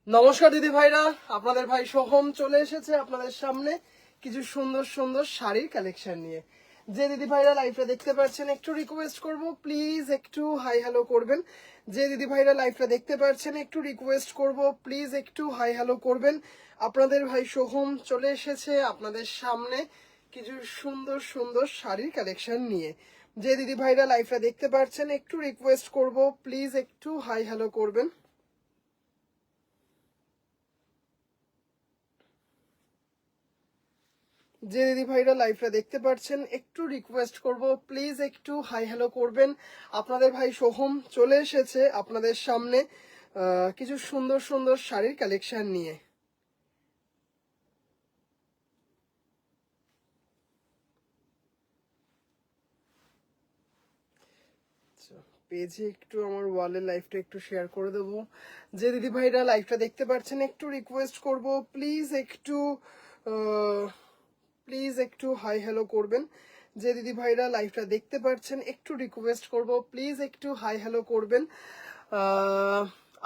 নমস্কার দিদি ভাইরা, আপনাদের ভাই সোহম চলে এসেছে আপনাদের সামনে কিছু সুন্দর সুন্দর শাড়ির কালেকশন নিয়ে। যে দিদি ভাইরা লাইভটা দেখতে পাচ্ছেন একটু রিকোয়েস্ট করব, প্লিজ একটু হাই হ্যালো করবেন। যে দিদি ভাইরা লাইভটা দেখতে পাচ্ছেন একটু রিকোয়েস্ট করব, প্লিজ একটু হাই হ্যালো করবেন। আপনাদের ভাই সোহম চলে এসেছে আপনাদের সামনে কিছু সুন্দর সুন্দর শাড়ির কালেকশন নিয়ে। যে দিদি ভাইরা লাইভটা দেখতে পাচ্ছেন একটু রিকোয়েস্ট করব, প্লিজ একটু হাই হ্যালো করবেন। যে দিদি ভাইরা লাইভটা দেখতে পাচ্ছেন একটু রিকোয়েস্ট করব, প্লিজ একটু হাই হ্যালো করবেন। আপনাদের ভাই সোহম চলে এসেছে আপনাদের সামনে কিছু সুন্দর সুন্দর শাড়ির কালেকশন নিয়ে। পেজে একটু আমার ওয়ালের লাইভটা একটু শেয়ার করে দেবো। যে দিদি ভাইরা লাইভটা দেখতে পাচ্ছেন একটু রিকোয়েস্ট করব, প্লিজ একটু হাই হ্যালো করবেন। যে দিদি ভাইরা লাইভটা দেখতে পাচ্ছেন একটু রিকোয়েস্ট করব, প্লিজ একটু হাই হ্যালো করবেন।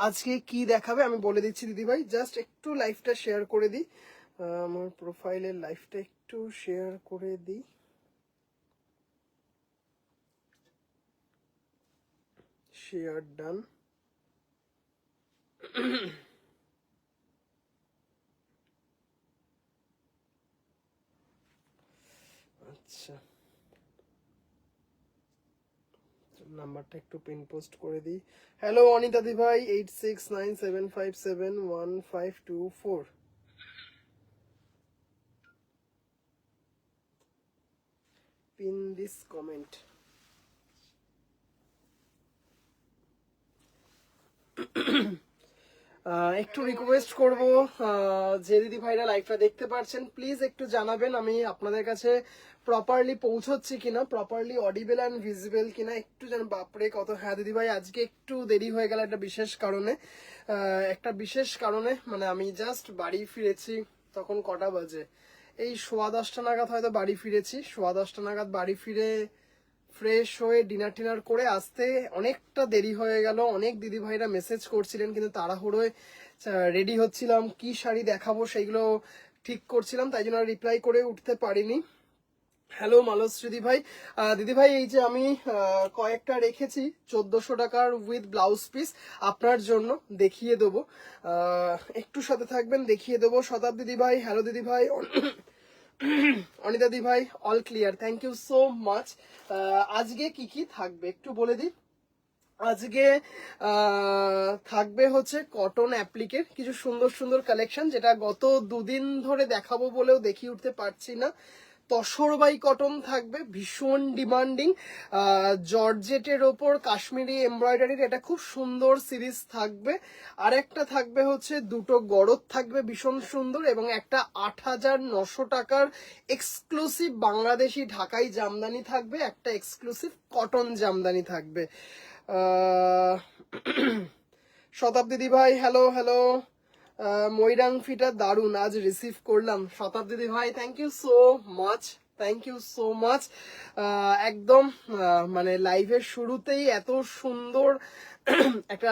আজকে কি দেখাবে আমি বলে দিচ্ছি দিদি ভাই, জাস্ট একটু লাইভটা শেয়ার করে দিই। আমার প্রোফাইলের লাইভটা একটু শেয়ার করে দিই। Share done. আচ্ছা, নাম্বারটা একটু পিন পোস্ট করে দিই। হ্যালো অনিতা দি ভাই, 8697571524। Pin this comment. একটু রিকোয়েস্ট করব, যে দিদি ভাইরা লাইভটা দেখতে পাচ্ছেন প্লিজ একটু জানাবেন আমি আপনাদের কাছে প্রপারলি পৌঁছচ্ছি কিনা, প্রপারলি অডিবল অ্যান্ড ভিজিবল কিনা একটু যেন। বাপরে কত, হ্যাঁ দিদি ভাই আজকে একটু দেরি হয়ে গেল একটা বিশেষ কারণে মানে আমি জাস্ট বাড়ি ফিরেছি। তখন কটা বাজে, এই 10:15 নাগাদ হয়তো বাড়ি ফিরেছি। 10:15 নাগাদ বাড়ি ফিরে ফ্রেশ হয়ে ডিনার টিনার করে আসতে অনেকটা দেরি হয়ে গেল। অনেক দিদি ভাইরা মেসেজ করছিলেন কিন্তু তাড়াহুড়োয় রেডি হচ্ছিলাম, কি শাড়ি দেখাবো সেইগুলো ঠিক করছিলাম, তাই জন্য রিপ্লাই করে উঠতে পারিনি। হ্যালো মালশ্রী ভাই, দিদি ভাই এই যে আমি কয়েকটা রেখেছি 1400 টাকার উইথ ব্লাউজ পিস আপনার জন্য দেখিয়ে দেবো। একটু সাথে থাকবেন, দেখিয়ে দেবো। শতাব্দী দিদি ভাই, হ্যালো দিদি ভাই। অনিতা দি ভাই, all clear, thank you so much. আজকে কি কি থাকবে একটু বলে দিই। আজকে থাকবে হচ্ছে কটন অ্যাপ্লিকের কিছু সুন্দর সুন্দর কালেকশন, যেটা গত দুদিন ধরে দেখাবো বলেও দেখিয়ে উঠতে পারছি না। তসর বাই কটন থাকবে, ভীষণ ডিমান্ডিং, জর্জেটের ওপর কাশ্মীরি এমব্রয়ডারির, এটা খুব সুন্দর সিরিজ থাকবে। আর একটা থাকবে হচ্ছে দুটো গড়ত থাকবে ভীষণ সুন্দর, এবং একটা 8,900 টাকার এক্সক্লুসিভ বাংলাদেশি ঢাকাই জামদানি থাকবে, একটা এক্সক্লুসিভ কটন জামদানি থাকবে। শতাব্দী দি ভাই, হ্যালো হ্যালো। ময়রাং ফিটা দারুন, আজ রিসিভ করলাম। শতাব্দী দি ভাই, thank you so much, thank you so much. একদম মানে লাইভের শুরুতেই এত সুন্দর একটা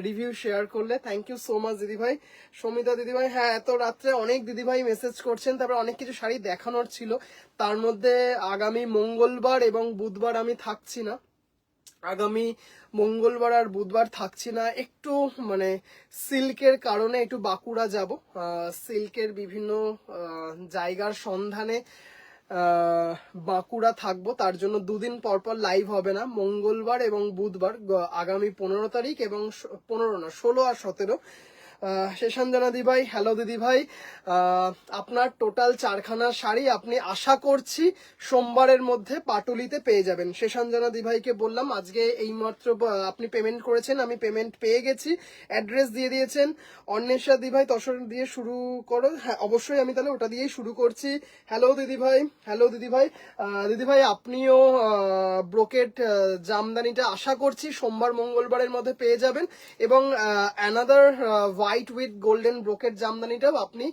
রিভিউ শেয়ার করলে, থ্যাংক ইউ সো মাচ দিদি ভাই। সমিতা দিদি ভাই, হ্যাঁ এত রাত্রে অনেক দিদি ভাই মেসেজ করছেন, তারপরে অনেক কিছু শাড়ি দেখানোর ছিল। তার মধ্যে আগামী মঙ্গলবার এবং বুধবার আমি থাকছি না, আগামী মঙ্গলবার আর বুধবার থাকছি না, একটু মানে সিল্কের কারণে একটু বাঁকুড়া যাব, সিল্কের বিভিন্ন জায়গার সন্ধানে বাঁকুড়া থাকবো, তার জন্য দুদিন পর পর লাইভ হবে না, মঙ্গলবার এবং বুধবার, আগামী 15 তারিখ এবং 15 না 16 আর 17। শেষাঞ্জনা দি ভাই, হ্যালো দিদি ভাই। আপনার টোটাল 4খানা শাড়ি আপনি আশা করছি সোমবারের মধ্যে পাটুলিতে পেয়ে যাবেন। শেষাঞ্জনা দি ভাইকে বললাম আজকে এইমাত্র আপনি পেমেন্ট করেছেন, আমি পেমেন্ট পেয়ে গেছি, অ্যাড্রেস দিয়ে দিয়েছেন। অন্বেষা দি ভাই, তসর দিয়ে শুরু করো, হ্যাঁ অবশ্যই আমি তাহলে ওটা দিয়েই শুরু করছি। হ্যালো দিদি ভাই, হ্যালো দিদি ভাই। দিদি ভাই আপনিও ব্রোকেট জামদানিটা আশা করছি সোমবার মঙ্গলবারের মধ্যে পেয়ে যাবেন, এবং another white with golden brocade জামদানিটাও আপনি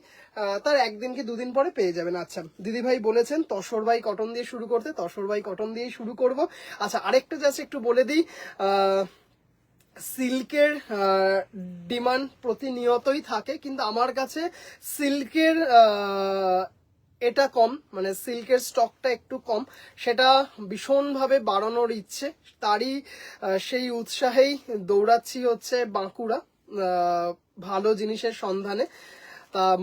তার একদিন কি দুদিন পরে পেয়ে যাবেন। আচ্ছা দিদি ভাই বলেছেন তসর বাই কটন দিয়ে শুরু করতে, তসর বাই কটন দিয়েই শুরু করব। আচ্ছা আরেকটা জাস্ট একটু বলে দিই, সিল্কের ডিমান্ড প্রতিনিয়তই থাকে, কিন্তু আমার কাছে সিল্কের এটা কম, মানে সিল্কের স্টকটা একটু কম, সেটা ভীষণভাবে বাড়ানোর ইচ্ছে, তারই সেই উৎসাহেই দৌড়াচ্ছি হচ্ছে বাঁকুড়া ভালো জিনিসের সন্ধানে।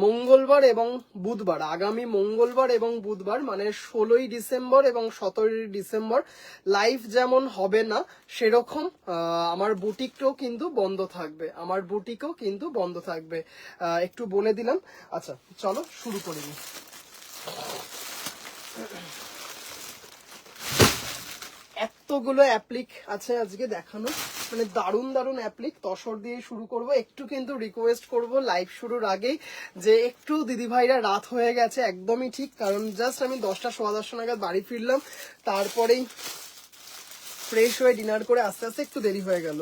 মঙ্গলবার এবং বুধবার, আগামী মঙ্গলবার এবং বুধবার মানে 16ই ডিসেম্বর এবং 17ই ডিসেম্বর লাইভ যেমন হবে না, সেরকম আমার বুটিকটাও কিন্তু বন্ধ থাকবে, আমার বুটিকও কিন্তু বন্ধ থাকবে, একটু বলে দিলাম। আচ্ছা চলো শুরু করে দিই। এতগুলো অ্যাপ্লিক আছে আজকে দেখানো, মানে দারুণ দারুণ অ্যাপ্লিক। তসর দিয়ে শুরু করব। একটু কিন্তু রিকোয়েস্ট করব লাইভ শুরুর আগেই যে একটু দিদিভাইরা রাত হয়ে গেছে, একদমই ঠিক, কারণ জাস্ট আমি 10টা সোয়া 10টা নাগাদ বাড়ি ফিরলাম, তারপরেই ফ্রেশ হয়ে ডিনার করে আস্তে আস্তে একটু দেরি হয়ে গেল।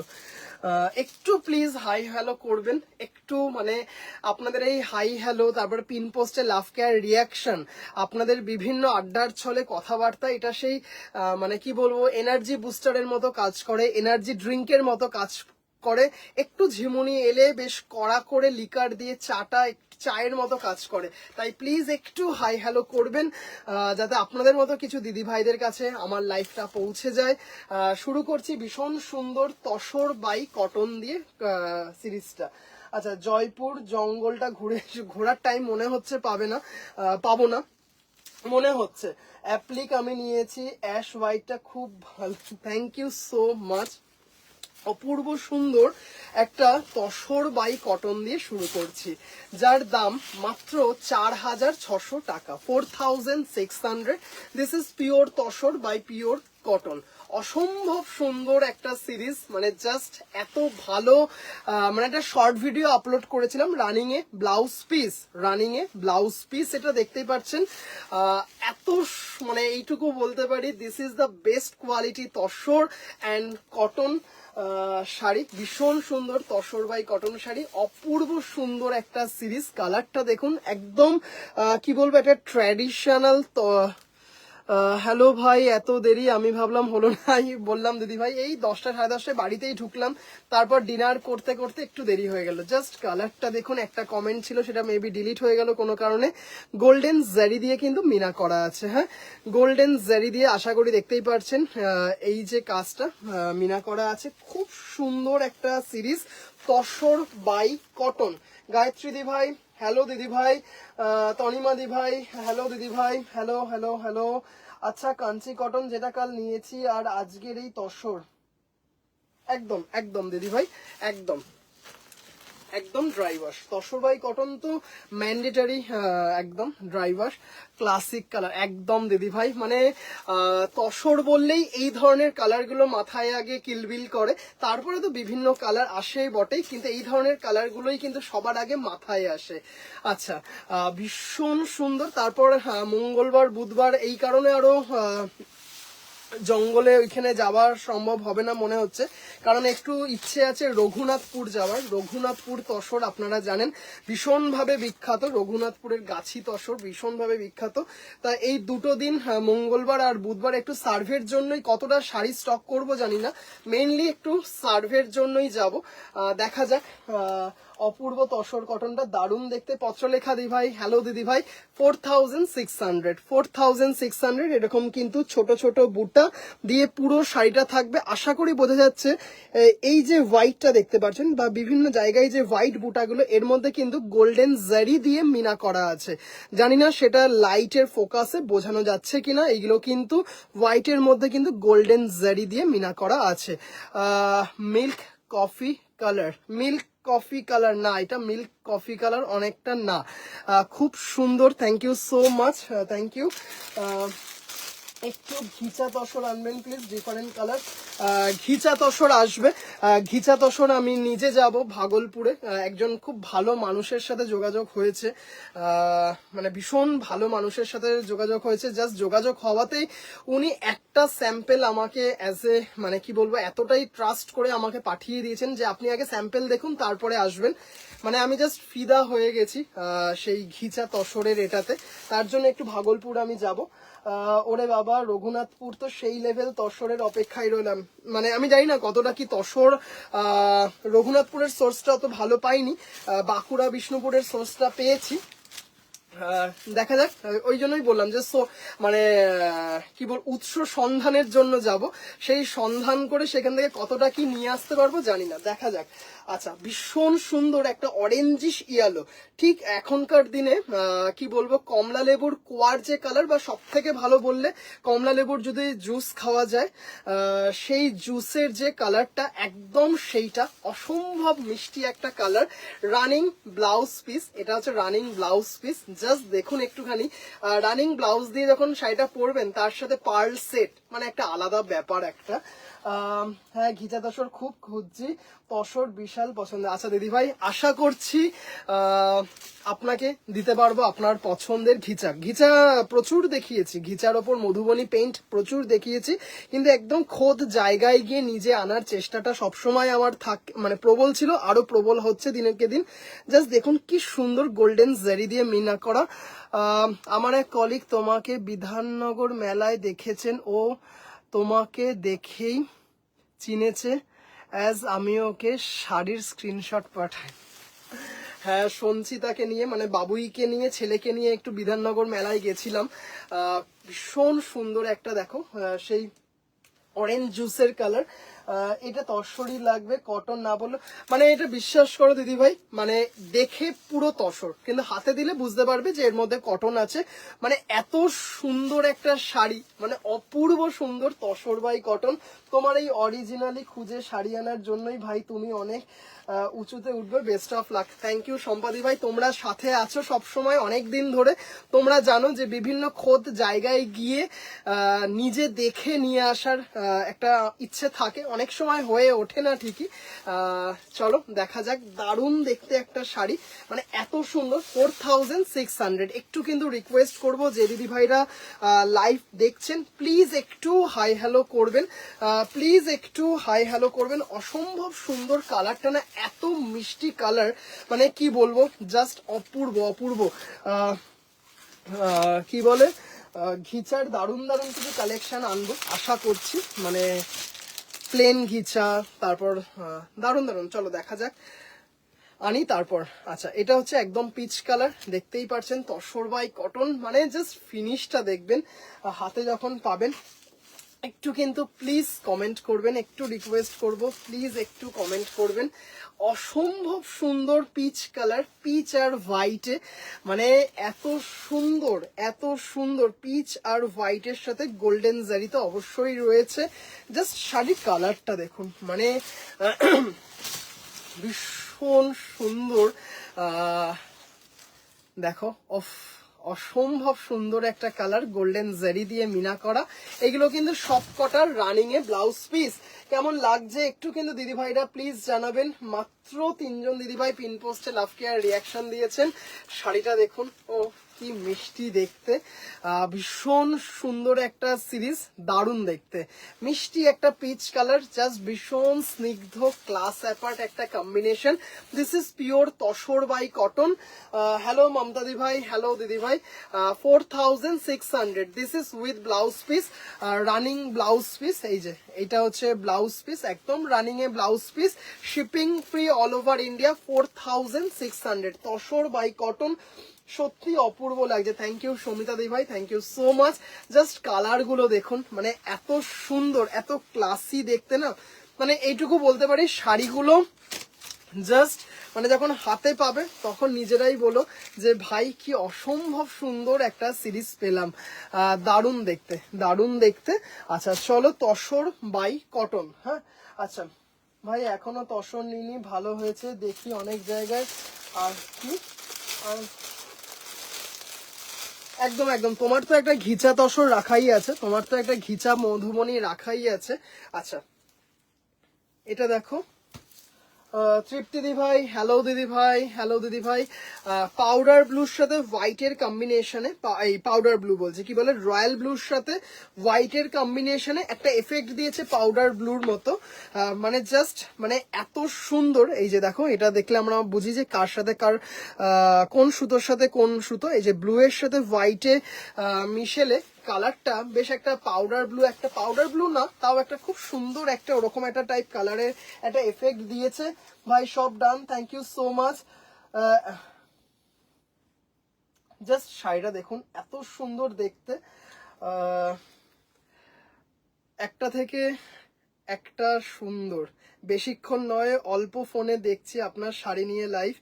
একটু প্লিজ হাই হ্যালো করবেন, একটু মানে আপনাদের এই হাই হ্যালো, তারপর পিন পোস্টে লাভ কেয়ার রিয়াকশন, আপনাদের বিভিন্ন আড্ডার ছলে কথাবার্তা, এটা সেই মানে কি বলবো এনার্জি বুস্টারের মতো কাজ করে, এনার্জি ড্রিঙ্কের মতো কাজ করে। একটু ঝিমুনি এলে বেশ কড়া করে লিকার দিয়ে চাটা চায়ের মতো কাজ করে। তাই প্লিজ একটু হাই হ্যালো করবেন, যাতে আপনাদের মতো কিছু দিদি ভাইদের কাছে আমার লাইফটা পৌঁছে যায়। শুরু করছি ভীষণ সুন্দর তসর বাই কটন দিয়ে সিরিজটা। আচ্ছা, জয়পুর জঙ্গলটা ঘোরার টাইম মনে হচ্ছে পাবো না মনে হচ্ছে। অ্যাপ্লিক আমি নিয়েছি অ্যাশ হোয়াইটটা, খুব ভালো, থ্যাংক ইউ সো মাচ। অপূর্ব সুন্দর একটা তসর বাই কটন দিয়ে শুরু করছি, যার দাম মাত্র 4600 টাকা, 4600। This is pure tussar by pure cotton. অসম্ভব সুন্দর একটা সিরিজ, মানে জাস্ট এত ভালো। মানে একটা শর্ট ভিডিও আপলোড করেছিলাম রানিং এ ব্লাউজ পিস, এটা দেখতেই পাচ্ছেন। এত মানে এইটুকু বলতে পারি, this is the best quality tussar and cotton sari. ভীষণ সুন্দর তসর বাই কটন শাড়ি, অপূর্ব সুন্দর একটা সিরিজ। কালারটা দেখুন, একদম কি বলবো, একটা ট্র্যাডিশনাল। হ্যালো ভাই, এত দেরি, আমি ভাবলাম হলো না, বললাম দিদি ভাই এই 10টা সাড়ে 10টায় বাড়িতেই ঢুকলাম, তারপর ডিনার করতে করতে একটু দেরি হয়ে গেল। জাস্ট কালারটা দেখুন, একটা কমেন্ট ছিল সেটা মেবি ডিলিট হয়ে গেল কোনো কারণে। গোল্ডেন জারি দিয়ে কিন্তু মিনা করা আছে, হ্যাঁ গোল্ডেন জারি দিয়ে, আশা করি দেখতেই পারছেন এই যে কাজটা মিনা করা আছে। খুব সুন্দর একটা series tussar by cotton. Gayatri di ভাই হ্যালো, দিদি ভাই তনিমা দি ভাই হ্যালো, দিদি ভাই হ্যালো হ্যালো হ্যালো। আচ্ছা, কাঞ্চি কটন যেটা কাল নিয়েছি আর আজকের এই তসর, একদম একদম দিদি ভাই, একদম একদম dry wash. Tussar by cotton তো ম্যান্ডেটারি, একদম ড্রাই ওয়াশ, ক্লাসিক কালার একদম দিদি ভাই। মানে তসর বললেই এই ধরনের কালারগুলো মাথায় আগে কিলবিল করে, তারপরে তো বিভিন্ন কালার আসেই বটেই, কিন্তু এই ধরনের কালারগুলোই কিন্তু সবার আগে মাথায় আসে। আচ্ছা, ভীষণ সুন্দর। তারপর মঙ্গলবার বুধবার এই কারণে আরো জঙ্গলে ওইখানে যাওয়ার সম্ভব হবে না মনে হচ্ছে, কারণ একটু ইচ্ছে আছে রঘুনাথপুর যাওয়ার। রঘুনাথপুর তসর আপনারা জানেন ভীষণভাবে বিখ্যাত, রঘুনাথপুরের গাছি তসর ভীষণভাবে বিখ্যাত। তা এই দুটো দিন মঙ্গলবার আর বুধবার একটু সার্ভের জন্যই, কতটা শাড়ি স্টক করব জানি না, মেইনলি একটু সার্ভের জন্যই যাব, দেখা যাক। অপূর্ব তসর কটনটা দারুণ দেখতে। পত্রলেখা দি ভাই হ্যালো, দিদি ভাই 4600 এরকম কিন্তু ছোট ছোট বুটা দিয়ে পুরো শাড়িটা থাকবে। আশা করি বোঝা যাচ্ছে। এই যে হোয়াইটটা দেখতে পাচ্ছেন বা বিভিন্ন জায়গায় যে হোয়াইট বুটাগুলো, এর মধ্যে কিন্তু গোল্ডেন জারি দিয়ে মিনা করা আছে। জানি না সেটা লাইটের ফোকাসে বোঝানো যাচ্ছে কিনা, এইগুলো কিন্তু হোয়াইটের মধ্যে কিন্তু গোল্ডেন জারি দিয়ে মিনা করা আছে। Milk coffee colour, milk coffee colour না, এটা মিল্ক কফি কালার অনেকটা না। খুব সুন্দর, thank you so much, thank you. একটু ঘিচা তসর আনবেন please, different colour ghicha tussar আসবে। ঘিচা তসর আমি নিজে যাব ভাগলপুরে, একজন খুব ভালো মানুষের সাথে যোগাযোগ হয়েছে, মানে ভীষণ ভালো মানুষের সাথে যোগাযোগ হয়েছে। জাস্ট যোগাযোগ হওয়াতেই উনি একটা স্যাম্পেল আমাকে অ্যাজ এ মানে কি বলবো এতটাই ট্রাস্ট করে আমাকে পাঠিয়ে দিয়েছেন যে আপনি আগে স্যাম্পেল দেখুন তারপরে আসবেন। মানে আমি জাস্ট ফিদা হয়ে গেছি সেই ঘিচা তসরের এটাতে, তার জন্য একটু ভাগলপুর আমি যাব। ওরে বাবা, রঘুনাথপুর তো সেই লেভেল তসরের অপেক্ষায় রইলাম। মানে আমি জানি না কতটা কি তসর, রঘুনাথপুরের সোর্সটা অত ভালো পাইনি, বাঁকুড়া বিষ্ণুপুরের সোর্সটা পেয়েছি। দেখা যাক, ওই জন্যই বললাম যে মানে কি বল, উৎস সন্ধানের জন্য যাব, সেই সন্ধান করে সেখান থেকে কতটা কি নিয়ে আসতে পারবো জানি না, দেখা যাক। আচ্ছা, ভীষণ সুন্দর একটা অরেঞ্জিশ ইয়ালো, ঠিক এখনকার দিনে কি বলবো, কমলা লেবুর কোয়ার যে কালার, বা সব থেকে ভালো বললে কমলা লেবুর যদি জুস খাওয়া যায় সেই জুসের যে কালারটা, একদম সেইটা, অসম্ভব মিষ্টি একটা কালার। রানিং ব্লাউজ পিস, এটা হচ্ছে রানিং ব্লাউজ পিস, জাস্ট দেখুন একটুখানি। রানিং ব্লাউজ দিয়ে যখন শাড়িটা পরবেন, তার সাথে পার্ল সেট, মানে একটা আলাদা ব্যাপার একটা। হ্যাঁ, ঘিচা তসর খুব খুঁজছি, তসর বিশাল পছন্দ। আচ্ছা দিদি ভাই, আশা করছি আপনাকে দিতে পারবো আপনার পছন্দের ঘিচা। ঘিচা প্রচুর দেখিয়েছি, ঘিচার ওপর মধুবনী পেইন্ট প্রচুর দেখিয়েছি, কিন্তু একদম খোদ জায়গায় গিয়ে নিজে আনার চেষ্টাটা সবসময় আমার মানে প্রবল ছিল, আরো প্রবল হচ্ছে দিনকে দিন। জাস্ট দেখুন কি সুন্দর গোল্ডেন জারি দিয়ে মিনা করা। আমার এক কলিগ তোমাকে বিধাননগর মেলায় দেখেছেন, ও তোমাকে দেখেই চিনেছে, অ্যাজ আমি ওকে শাড়ির স্ক্রিনশট পাঠাই। হ্যাঁ, সঞ্চিতাকে নিয়ে, মানে বাবুইকে নিয়ে, ছেলেকে নিয়ে একটু বিধাননগর মেলায় গেছিলাম। ভীষণ সুন্দর একটা, দেখো সেই অরেঞ্জ জুসের কালার। এটা তসরই লাগবে, কটন না বললো, মানে এটা বিশ্বাস করো দিদি ভাই, মানে দেখে পুরো তসর, কিন্তু হাতে দিলে বুঝতে পারবে যে এর মধ্যে কটন আছে। মানে এত সুন্দর একটা শাড়ি, মানে অপূর্ব সুন্দর, তসর বাই কটন। তোমার এই অরিজিনালি খুঁজে শাড়ি আনার জন্যই ভাই তুমি অনেক উঁচুতে উঠবে, best of luck. Thank you সম্পাদি ভাই, তোমরা সাথে আছো সবসময় অনেক দিন ধরে। তোমরা জানো যে বিভিন্ন খোদ জায়গায় গিয়ে নিজে দেখে নিয়ে আসার একটা ইচ্ছে থাকে, অনেক সময় হয়ে ওঠে না ঠিকই। চলো দেখা যাক, দারুণ দেখতে একটা শাড়ি, মানে এত সুন্দর। 4600। একটু কিন্তু রিকোয়েস্ট করব যে দিদি ভাইরা লাইভ দেখছেন, প্লিজ একটু হাই হ্যালো করবেন, প্লিজ একটু হাই হ্যালো করবেন। অসম্ভব সুন্দর কালারটা, না এত মিষ্টি কালার, মানে কি বলবো, জাস্ট অপূর্ব অপূর্ব। কি বলে, ঘিচার দারুণ দারুণ কিছু কালেকশন আনবো আশা করছি, মানে প্লেন ঘিচা, তারপর দারুণ দারুণ। চলো দেখা যাক, আনি তারপর। আচ্ছা, এটা হচ্ছে একদম পিচ কালার, দেখতেই পারছেন, তসর বাই কটন, মানে জাস্ট ফিনিশটা দেখবেন হাতে যখন পাবেন। একটু কিন্তু প্লিজ কমেন্ট করবেন, একটু রিকোয়েস্ট করব, প্লিজ একটু কমেন্ট করবেন। অসম্ভব সুন্দর পিচ কালার, পিচ আর হোয়াইটে, মানে এত সুন্দর, এত সুন্দর পিচ আর হোয়াইটের সাথে গোল্ডেন জারি তো অবশ্যই রয়েছে। জাস্ট শাড়ির কালারটা দেখুন, মানে ভীষণ সুন্দর। দেখো, অসম্ভব সুন্দর একটা কালার, গোল্ডেন জারি দিয়ে মিনা করা। এগুলো কিন্তু সব কটার রানিং এ ব্লাউজ পিস। কেমন লাগছে একটু কিন্তু দিদি ভাইরা প্লিজ জানাবেন। মাত্র 3 জন দিদি ভাই পিন পোস্টে লাভ কেয়ার রিয়াকশন দিয়েছেন। শাড়িটা দেখুন, ও কি মিষ্টি দেখতে, ভীষণ সুন্দর একটা সিরিজ, দারুণ দেখতে, মিষ্টি একটা পিচ কালার, জাস্ট ভীষণ স্নিগ্ধ ক্লাস অ্যাপার্ট একটা combination. This is pure tussar by cotton. Hello Mamata di ভাই, হ্যালো দিদি ভাই। 4600, this is with blouse piece, running blouse piece. এই যে এটা হচ্ছে ব্লাউজ পিস, একদম running a blouse piece, shipping free all over India. 4600 tussar by cotton, সত্যি অপূর্ব লাগছে। থ্যাংক ইউ সমিতা দি ভাই, thank you so much. Just colour গুলো দেখুন, মানে এত সুন্দর, এত ক্লাসি দেখতে, না মানে এইটুকু বলতে পারি, শাড়িগুলো জাস্ট মানে যখন হাতে পাবে তখন নিজেরাই বলো যে ভাই কি অসম্ভব সুন্দর একটা সিরিজ পেলাম, দারুণ দেখতে, দারুণ দেখতে। আচ্ছা চলো, তসর বাই কটন। হ্যাঁ আচ্ছা ভাই, এখনো তসর নিনি, ভালো হয়েছে দেখি অনেক জায়গায়। আর কি, একদম একদম, তোমার তো একটা ঘিচা তসর রাখাই আছে, তোমার তো একটা ঘিচা মধুবনী রাখাই আছে। আচ্ছা এটা দেখো, তৃপ্তি দি ভাই, হ্যালো দিদি ভাই, হ্যালো দিদি ভাই। পাউডার ব্লুর সাথে হোয়াইটের কম্বিনেশনে, এই পাউডার ব্লু বলছে, কি বলে, রয়্যাল ব্লুর সাথে হোয়াইটের কম্বিনেশনে একটা এফেক্ট দিয়েছে পাউডার ব্লুর মতো, মানে জাস্ট মানে এত সুন্দর। এই যে দেখো, এটা দেখলে আমরা বুঝি যে কার সাথে কার, কোন সুতোর সাথে কোন সুতো। এই যে ব্লু এর সাথে হোয়াইটে মিশেলে কালারটা বেশ একটা পাউডার ব্লু না, তাও একটা খুব সুন্দর একটা ওরকম একটা টাইপ কালারের একটা এফেক্ট দিয়েছে ভাই। সব done, thank you so much. Just শাড়িটা দেখুন, এত সুন্দর দেখতে, একটা থেকে একটা সুন্দর। বেশিক্ষণ নয়, অল্প ফোনে দেখছি আপনার শাড়ি নিয়ে লাইভ।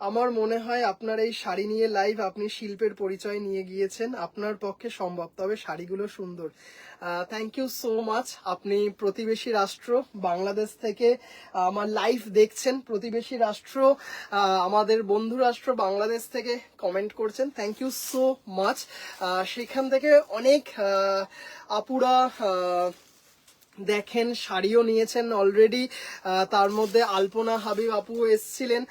আমার মনে হয় আপনার এই শাড়ি নিয়ে লাইভ আপনি শিল্পের পরিচয় নিয়ে গিয়েছেন, আপনার পক্ষে সম্ভব, তবে শাড়িগুলো সুন্দর। Thank you so much. আপনি প্রতিবেশী রাষ্ট্র বাংলাদেশ থেকে আমার লাইভ দেখছেন, প্রতিবেশী রাষ্ট্র আমাদের বন্ধু রাষ্ট্র বাংলাদেশ থেকে কমেন্ট করছেন, থ্যাংক ইউ সো মাচ। সেখান থেকে অনেক আপুরা দেখেন শাড়িও নিয়েছেন অলরেডি, তার মধ্যে আলপনা হাবিব আপু এসেছিলেন,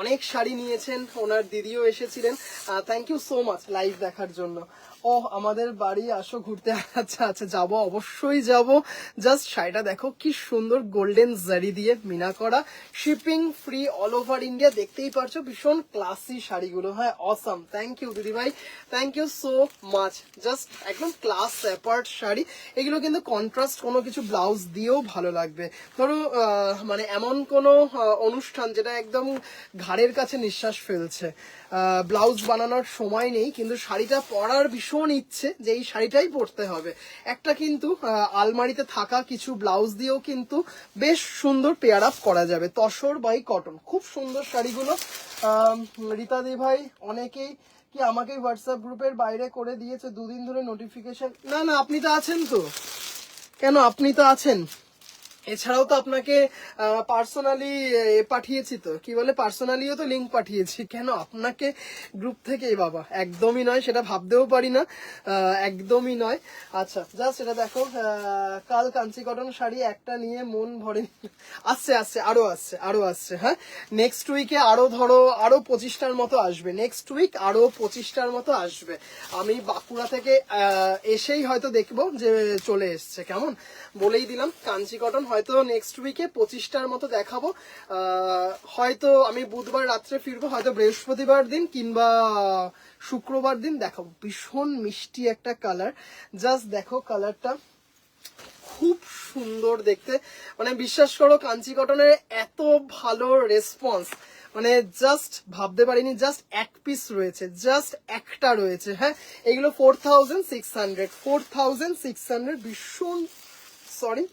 অনেক শাড়ি নিয়েছেন, ওনার দিদিও এসেছিলেন। Thank you so much live দেখার জন্য। ও আমাদের বাড়ি আসো ঘুরতে। আচ্ছা আচ্ছা, যাবো, অবশ্যই যাব। জাস্ট শাড়িটা দেখো কি সুন্দর, গোল্ডেন জারি দিয়ে মিনা করা, shipping free all over India. দেখতেই পারছো ভীষণ ক্লাসি শাড়িগুলো, হ্যাঁ অসাম। থ্যাংক ইউ দিদি ভাই, thank you so much. Just একদম ক্লাস অ্যাপার্ট শাড়ি এগুলো, কিন্তু কন্ট্রাস্ট কোনো কিছু ব্লাউজ দিয়েও ভালো লাগবে। ধরো মানে এমন কোনো অনুষ্ঠান যেটা একদম ঘাড়ের কাছে নিঃশ্বাস ফেলছে, ব্লাউজ বানানোর সময় নেই, কিন্তু শাড়িটা পরার ভীষণ ইচ্ছে যে এই শাড়িটাই পরতে হবে, একটা কিন্তু আলমারিতে থাকা কিছু ব্লাউজ দিয়েও কিন্তু বেশ সুন্দর পেয়ার আপ করা যাবে। তসর বাই কটন, খুব সুন্দর শাড়িগুলো। রীতা দি ভাই, অনেকেই কি আমাকে হোয়াটসঅ্যাপ গ্রুপের বাইরে করে দিয়েছে, দুদিন ধরে নোটিফিকেশন। না না, আপনি তো আছেন তো, কেন আপনি তো আছেন। এছাড়াও তো আপনাকে পার্সোনালি পাঠিয়েছি, তো কি বলে পার্সোনালিও তো লিঙ্ক পাঠিয়েছি, কেন আপনাকে গ্রুপ থেকেই বাবা, একদমই নয়, সেটা ভাবতেও পারি না, একদমই নয়। আচ্ছা জাস্ট এটা দেখো, কাল কাঞ্চি কটন শাড়ি একটা নিয়ে মন ভরে। আসছে আসছে, আরো আসছে, হ্যাঁ নেক্সট উইকে আরো ধরো আরো 25টার মতো আসবে, নেক্সট উইক আরো 25টার মতো আসবে। আমি বাঁকুড়া থেকে এসেই হয়তো দেখবো যে চলে এসছে, কেমন বলেই দিলাম। কাঞ্চি কটন হয়তো নেক্সট উইকে 25টার মতো দেখাবো, হয়তো আমি বুধবার রাত্রে ফিরবো, হয়তো বৃহস্পতিবার দিন কিংবা শুক্রবার দিন দেখাবো। ভীষণ মিষ্টি একটা কালার, জাস্ট দেখো কালারটা খুব সুন্দর দেখতে, মানে বিশ্বাস করো কাঞ্চি কটনের এত ভালো রেসপন্স, মানে জাস্ট ভাবতে পারিনি। জাস্ট এক পিস রয়েছে, জাস্ট একটা রয়েছে, হ্যাঁ এগুলো 4600 ভীষণ সরি,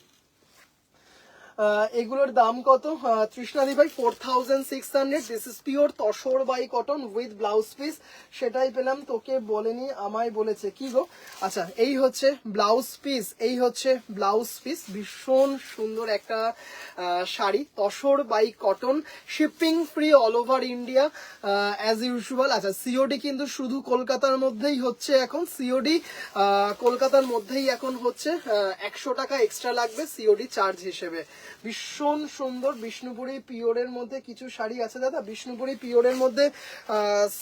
এগুলোর দাম কত তৃষ্ণাদি ভাই? 4600। This is pure tussar by cotton with blouse piece. সেটাই পেলাম, তোকে বলেনি আমায় বলেছে কি গো। আচ্ছা এই হচ্ছে ব্লাউজ পিস, এই হচ্ছে ব্লাউজ পিস, ভীষণ সুন্দর একটা sari, tussar by cotton, shipping free all over India as usual. আচ্ছা সিওডি কিন্তু শুধু কলকাতার মধ্যেই হচ্ছে এখন, সিওডি কলকাতার মধ্যেই এখন হচ্ছে, 100 টাকা এক্সট্রা লাগবে সিওডি চার্জ হিসেবে। ভীষণ সুন্দর বিষ্ণুপুরি পিওরের মধ্যে কিছু শাড়ি আছে দাদা, বিষ্ণুপুরি পিওরের মধ্যে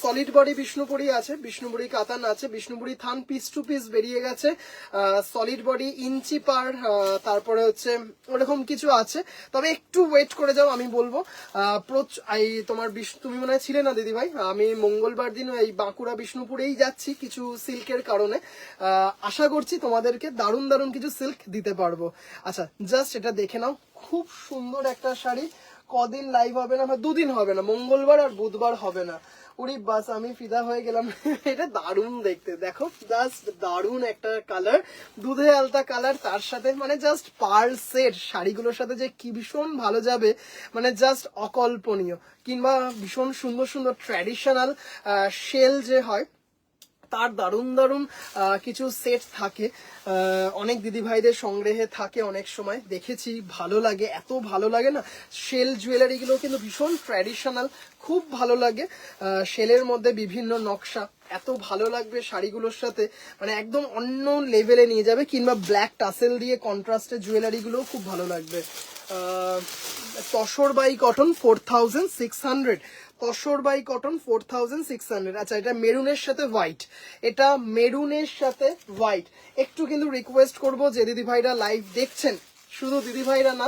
সলিড বডি বিষ্ণুপুরি আছে, বিষ্ণুপুরি কাতান আছে, বিষ্ণুপুরি থান পিস টু পিস বেরিয়ে গেছে, সলিড বডি ইঞ্চি পার, তারপরে হচ্ছে ওরকম কিছু আছে। তবে একটু ওয়েট করে যাও, আমি বলবো এই তোমার তুমি মনে হয় ছিলে না দিদি ভাই, আমি মঙ্গলবার দিন এই বাঁকুড়া বিষ্ণুপুরেই যাচ্ছি কিছু সিল্কের কারণে, আশা করছি তোমাদেরকে দারুণ দারুণ কিছু সিল্ক দিতে পারবো। আচ্ছা জাস্ট এটা দেখে নাও, খুব সুন্দর একটা শাড়ি। কদিন লাইভ হবে না? 2 দিন হবে না, মঙ্গলবার আর বুধবার হবে না। উরি বাস, আমি ফিদা হয়ে গেলাম। এটা দারুণ দেখতে, দেখো জাস্ট দারুণ একটা কালার, দুধে আলতা কালার, তার সাথে মানে জাস্ট পার্ল সেট শাড়িগুলোর সাথে যে কি ভীষণ ভালো যাবে, মানে জাস্ট অকল্পনীয়। কিংবা ভীষণ সুন্দর সুন্দর ট্র্যাডিশনাল শেল যে হয়, তার দারুণ দারুণ কিছু সেট থাকে, অনেক দিদিভাইদের সংগ্রহে থাকে, অনেক সময় দেখেছি, ভালো লাগে, এত ভালো লাগে না। শেল জুয়েলারিগুলো কিন্তু ভীষণ ট্র্যাডিশনাল, খুব ভালো লাগে, শেলের মধ্যে বিভিন্ন নকশা, এত ভালো লাগবে শাড়িগুলোর সাথে, মানে একদম অন্য লেভেলে নিয়ে যাবে। কিংবা ব্ল্যাক টাসেল দিয়ে কন্ট্রাস্টের জুয়েলারিগুলোও খুব ভালো লাগবে। Tussar by cotton 4600, tussar by cotton 4600। আচ্ছা এটা মেরুনের সাথে হোয়াইট, এটা মেরুনের সাথে হোয়াইট। একটু কিন্তু রিকোয়েস্ট করবো যে দিদি ভাইরা লাইভ দেখছেন শুধু দিদি ভাইরা না,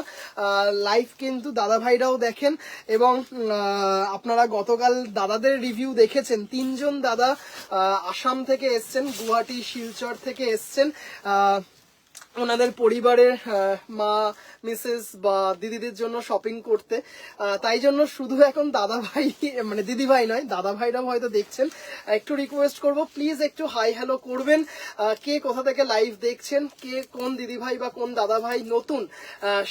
লাইভ কিন্তু দাদা ভাইরাও দেখেন। এবং আপনারা গতকাল দাদাদের রিভিউ দেখেছেন, 3জন দাদা আসাম থেকে এসছেন, গুয়াহাটি শিলচর থেকে এসছেন ওনাদের পরিবারের মা মিসেস বা দিদিদের জন্য শপিং করতে। তাই জন্য শুধু এখন দাদা ভাই মানে দিদি ভাই নয়, দাদা ভাইরাও হয়তো দেখছেন। একটু রিকোয়েস্ট করব, প্লিজ একটু হাই হ্যালো করবেন। কে কোথা থেকে লাইভ দেখছেন, কে কোন দিদি ভাই বা কোন দাদা ভাই নতুন,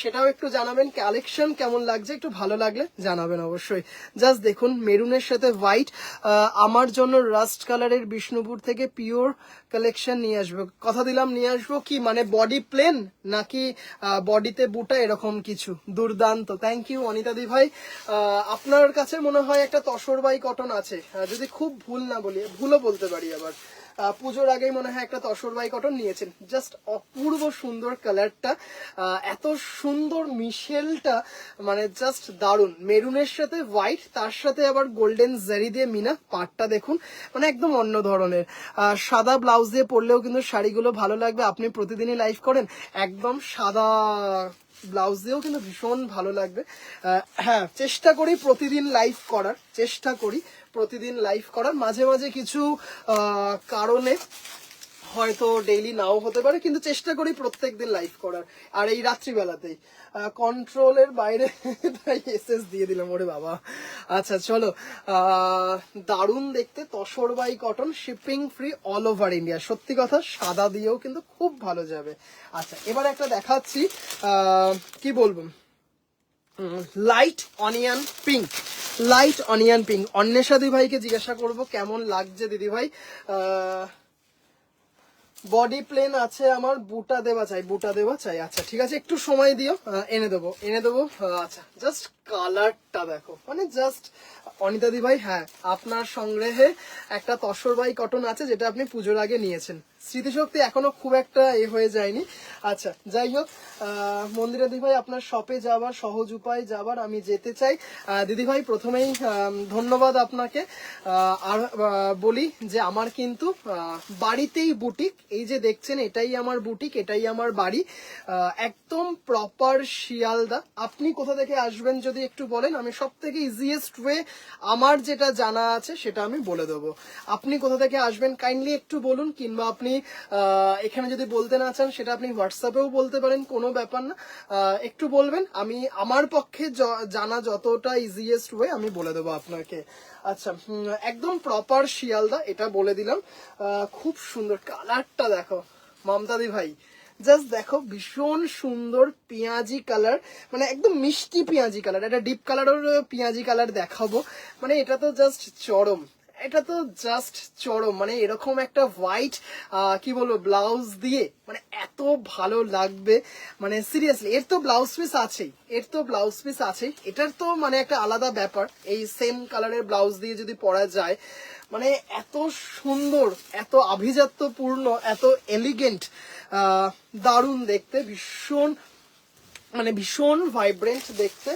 সেটাও একটু জানাবেন। কালেকশন কেমন লাগছে একটু ভালো লাগলে জানাবেন অবশ্যই। জাস্ট দেখুন, মেরুনের সাথে হোয়াইট, আমার জন্য রাস্ট কালারের বিষ্ণুপুর থেকে পিওর কালেকশন নিয়ে আসবো। কথা দিলাম নিয়ে আসবো। কি মানে বডি প্লেন নাকি বডিতে বুটা এরকম কিছু? দুর্দান্ত, থ্যাংক ইউ অনিতা দি ভাই। আপনার কাছে মনে হয় একটা তসরবাই কটন আছে, যদি খুব ভুল না বলি, ভুলও বলতে পারি আবার। পুজোর আগেই মনে হয় একটা তসরবাই কটন নিয়েছেন। জাস্ট অপূর্ব সুন্দর কালারটা, এত সুন্দর মিশেলটা, মানে জাস্ট দারুণ। মেরুনের সাথে হোয়াইট, তার সাথে আবার গোল্ডেন জারি দিয়ে মিনা, পাটটা দেখুন মানে একদম অন্য ধরনের। সাদা ব্লাউজ দিয়ে পরলেও কিন্তু শাড়িগুলো ভালো লাগবে। আপনি প্রতিদিনই লাইভ করেন, একদম সাদা ব্লাউজ দিয়েও কিন্তু ভীষণ ভালো লাগবে। হ্যাঁ, চেষ্টা করি প্রতিদিন লাইভ করার, চেষ্টা করি প্রতিদিন লাইভ করার। মাঝে মাঝে কিছু কারণে হয়তো ডেইলি নাও হতে পারে, কিন্তু চেষ্টা করি প্রত্যেকদিন লাইভ করার। আর এই রাত্রিবেলাতেই কন্ট্রোলের বাইরে তাই এসএস দিয়ে দিলাম, ওরে বাবা। আচ্ছা চলো, দারুণ দেখতে tussar by cotton, shipping free all over India. সত্যি কথা, সাদা দিয়েও কিন্তু খুব ভালো যাবে। আচ্ছা, এবার একটা দেখাচ্ছি, কি বলবো, light onion pink. Light onion pink, Anwesha di ভাইকে জিজ্ঞাসা করবো কেমন লাগছে দিদি ভাই। বডি প্লেন আছে আমার, বুটা দেওয়া চাই, বুটা দেওয়া চাই। আচ্ছা ঠিক আছে, একটু সময় দিও, এনে দেবো এনে দেবো। আচ্ছা, জাস্ট কালারটা দেখো, মানে জাস্ট অনিতা দি ভাই, হ্যাঁ আপনার সংগ্রহে একটা তসরবাই কটন আছে যেটা আপনি পুজোর আগে নিয়েছেন। স্মৃতিশক্তি এখনো খুব একটা হয়ে যায়নি। আচ্ছা যাই হোক, মন্দিরা দিদি ভাই আপনার শপে যাবার সহজ উপায় যাবার, আমি যেতে চাই। দিদি ভাই প্রথমেই ধন্যবাদ আপনাকে। আর বলি যে আমার কিন্তু বাড়িতেই বুটিক, এই যে দেখছেন এটাই আমার বুটিক, এটাই আমার বাড়ি, একদম প্রপার শিয়ালদা। আপনি কোথা থেকে আসবেন যদি একটু বলেন, আমি সব থেকে ইজিয়েস্ট ওয়ে আমার যেটা জানা আছে সেটা আমি বলে দেবো। আপনি কোথা থেকে আসবেন কাইন্ডলি একটু বলুন, কিংবা আপনি এখানে যদি বলতে না চান সেটা আপনি হোয়াটসঅ্যাপেও বলতে পারেন, কোনো ব্যাপার না। একটু বলবেন, আমি আমার পক্ষে জানা যতটা ইজিয়েস্ট ওয়ে আমি বলে দেবো আপনাকে। আচ্ছা, একদম প্রপার শিয়ালদা, এটা বলে দিলাম। খুব সুন্দর কালারটা দেখো মমতাদি ভাই, জাস্ট দেখো ভীষণ সুন্দর পেঁয়াজি কালার, মানে একদম মিষ্টি পেঁয়াজি কালার। একটা ডিপ কালারের পেঁয়াজি কালার দেখাবো, মানে এটা তো জাস্ট চরম, এটা তো জাস্ট চরম। মানে এরকম একটা হোয়াইট কি বলবো ব্লাউজ দিয়ে, মানে এত ভালো লাগবে, মানে সিরিয়াসলি। এর তো ব্লাউজ পিস আছেই, এর তো ব্লাউজ পিস আছেই, এটার তো মানে একটা আলাদা ব্যাপার। এই সেম কালারের ব্লাউজ দিয়ে যদি পরা যায়, মানে এত সুন্দর, এত আভিজাত্যপূর্ণ, এত এলিগেন্ট, দারুণ দেখতে, ভীষণ মানে ভীষণ ভাইব্রেন্ট দেখতে।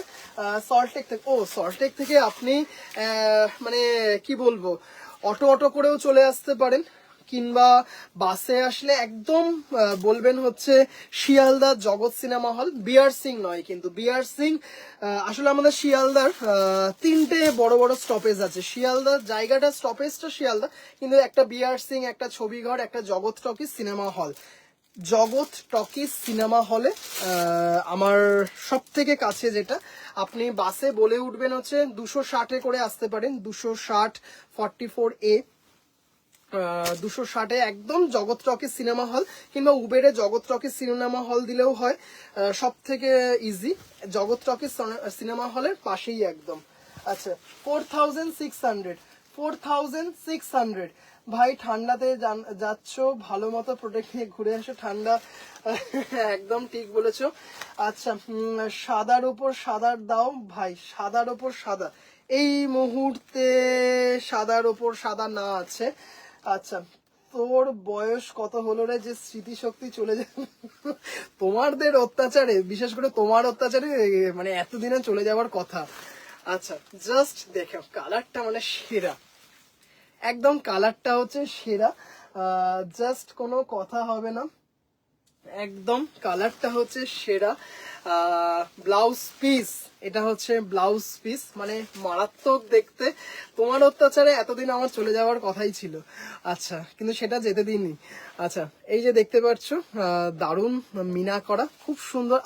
সল্টলেক থেকে, ও সল্টলেক থেকে আপনি মানে কি বলবো, অটো করেও চলে আসতে পারেন, কিংবা বাসে আসলে একদম বলবেন হচ্ছে শিয়ালদা জগৎ সিনেমা হল, বিআর সিং নয় কিন্তু, বিআর সিং আসলে আমাদের শিয়ালদার 3টে বড় বড় স্টপেজ আছে। শিয়ালদার জায়গাটা, স্টপেজটা শিয়ালদা, কিন্তু একটা বিআর সিং, একটা ছবিঘর, একটা জগৎ টকিজ সিনেমা হল। জগৎ টকিজ সিনেমা হলে আমার সব থেকে কাছে, যেটা আপনি বাসে বলে উঠবেন হচ্ছে 260-এ করে আসতে পারেন, 260 44A 260-এ একদম জগৎ টকিজ সিনেমা হল, কিংবা উবেরে জগৎ টকিজ সিনেমা হল দিলেও হয়, সব থেকে ইজি জগৎ টকিজ সিনেমা হলের পাশেই একদম। আচ্ছা, 4600 ভাই, ঠান্ডাতে যাচ্ছ, ভালো মতো প্রোটেক্ট নিয়ে ঘুরে আসো, ঠান্ডা একদম ঠিক বলেছো। আচ্ছা, সাদার উপর সাদার দাও ভাই, সাদার উপর সাদা এই মুহূর্তে সাদার উপর সাদা না আছে। আচ্ছা, তোর বয়স কত হলো রে যে স্মৃতিশক্তি চলে যাবে? তোমাদের অত্যাচারে, বিশেষ করে তোমার অত্যাচারে মানে এতদিনে চলে যাওয়ার কথা। আচ্ছা, জাস্ট দেখো কালারটা মানে সেরা, একদম কালারটা হচ্ছে সেরা, জাস্ট কোনো কথা হবে না। একদম কালারটা হচ্ছে সেরা। ব্লাউজ পিস, এটা হচ্ছে ব্লাউজ পিস, মানে মারাত্মক দেখতে। তোমার অত্যাচারে এতদিন আমার চলে যাওয়ার কথাই ছিল, আচ্ছা কিন্তু সেটা যেতে দিইনি। আচ্ছা এই যে দেখতে পাচ্ছ দারুণ মিনা করা, খুব সুন্দর।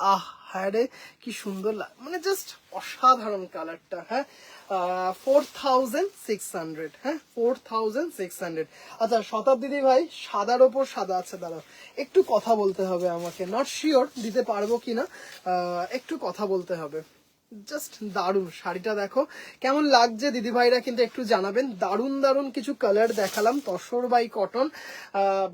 হ্যাঁ রে কি সুন্দর মানে জাস্ট অসাধারণ কালারটা। হ্যাঁ 4600, হ্যাঁ 4600। আচ্ছা শতাব্দী ভাই সাদার ওপর সাদা আছে, দাঁড়াও একটু কথা বলতে হবে আমাকে, নট শিওর দিতে পারবো কিনা, একটু কথা বলতে হবে। জাস্ট দারুণ শাড়িটা দেখো কেমন লাগছে দিদি ভাইরা কিন্তু একটু জানাবেন। দারুণ দারুণ কিছু কালার দেখালাম, তসর বাই কটন,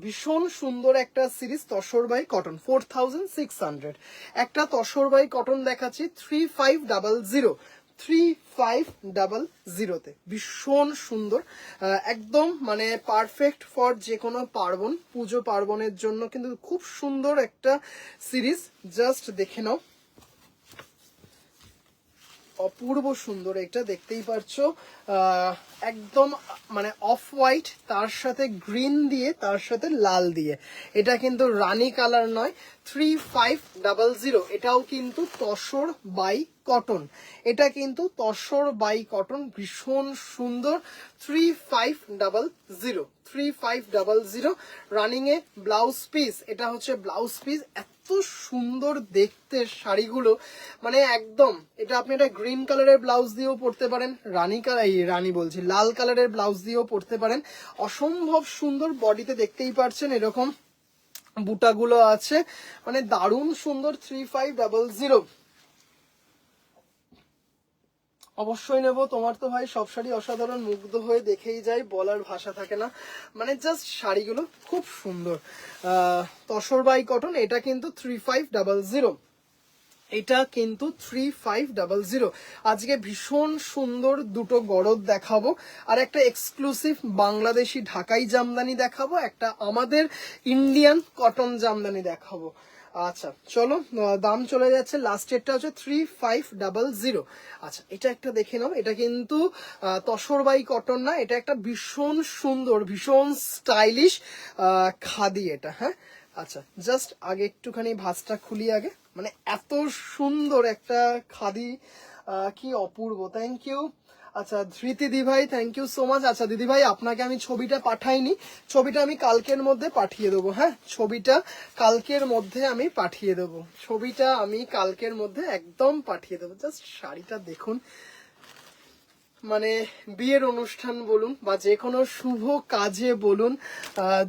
ভীষণ সুন্দর একটা সিরিজ তসর বাই কটন 4600। একটা তসর বাই কটন দেখাচ্ছি 3500, 3500তে, ভীষণ সুন্দর, একদম মানে পারফেক্ট ফর যে কোনো পার্বণ, পুজো পার্বণের জন্য কিন্তু খুব সুন্দর একটা সিরিজ। জাস্ট দেখে নাও, অপূর্ব সুন্দর, এটা দেখতেই পারছো একদম মানে অফ হোয়াইট, তার সাথে গ্রিন দিয়ে, তার সাথে লাল দিয়ে। এটা কিন্তু রানী কালার নয়, 3500। এটাও কিন্তু তসর বাই কটন, এটা কিন্তু তসর বাই কটন, ভীষণ সুন্দর। 3500, 3500 রানিং এ ব্লাউজ পিস, এটা হচ্ছে ব্লাউজ পিস। এত সুন্দর দেখতে শাড়িগুলো, মানে একদম এটা আপনি একটা গ্রিন কালারের ব্লাউজ দিয়েও পরতে পারেন, রানী বলছি লাল কালারের ব্লাউজ দিয়েও পরতে পারেন, অসম্ভব সুন্দর। বডিতে দেখতেই পারছেন এরকম বুটাগুলো আছে, মানে দারুণ সুন্দর। 3500 অবশ্যই নেব। তোমার তো ভাই সব শাড়ি অসাধারণ, মুগ্ধ হয়ে দেখেই যাই, বলার ভাষা থাকে না, মানে জাস্ট শাড়িগুলো খুব সুন্দর। তসর বাই কটন, এটা কিন্তু 3500, এটা কিন্তু 3500। আজকে ভীষণ সুন্দর দুটো গরদ দেখাবো, আর একটা এক্সক্লুসিভ বাংলাদেশি ঢাকাই জামদানি দেখাবো, একটা আমাদের ইন্ডিয়ান কটন জামদানি দেখাবো। আচ্ছা চলো, দাম চলে যাচ্ছে, লাস্টেরটা হচ্ছে 3500। আচ্ছা এটা একটা দেখে নাও, এটা কিন্তু তসর বাই কটন না, এটা একটা ভীষণ সুন্দর, ভীষণ স্টাইলিশ খাদি এটা। হ্যাঁ আচ্ছা জাস্ট আগে একটুখানি ভাঁজটা খুলি আগে, মানে এত সুন্দর একটা খাদি, কি অপূর্ব। Thank you. আচ্ছা ধৃতি দি ভাই থ্যাংক ইউ সো মাচ। আচ্ছা দিদি ভাই আপনাকে আমি ছবিটা পাঠাইনি, ছবিটা আমি কালকের মধ্যে পাঠিয়ে দেবো। হ্যাঁ ছবিটা কালকের মধ্যে আমি পাঠিয়ে দেবো, ছবিটা আমি কালকের মধ্যে একদম পাঠিয়ে দেবো। জাস্ট শাড়িটা দেখুন, মানে বিয়ের অনুষ্ঠান বলুন বা যে কোনো শুভ কাজে বলুন,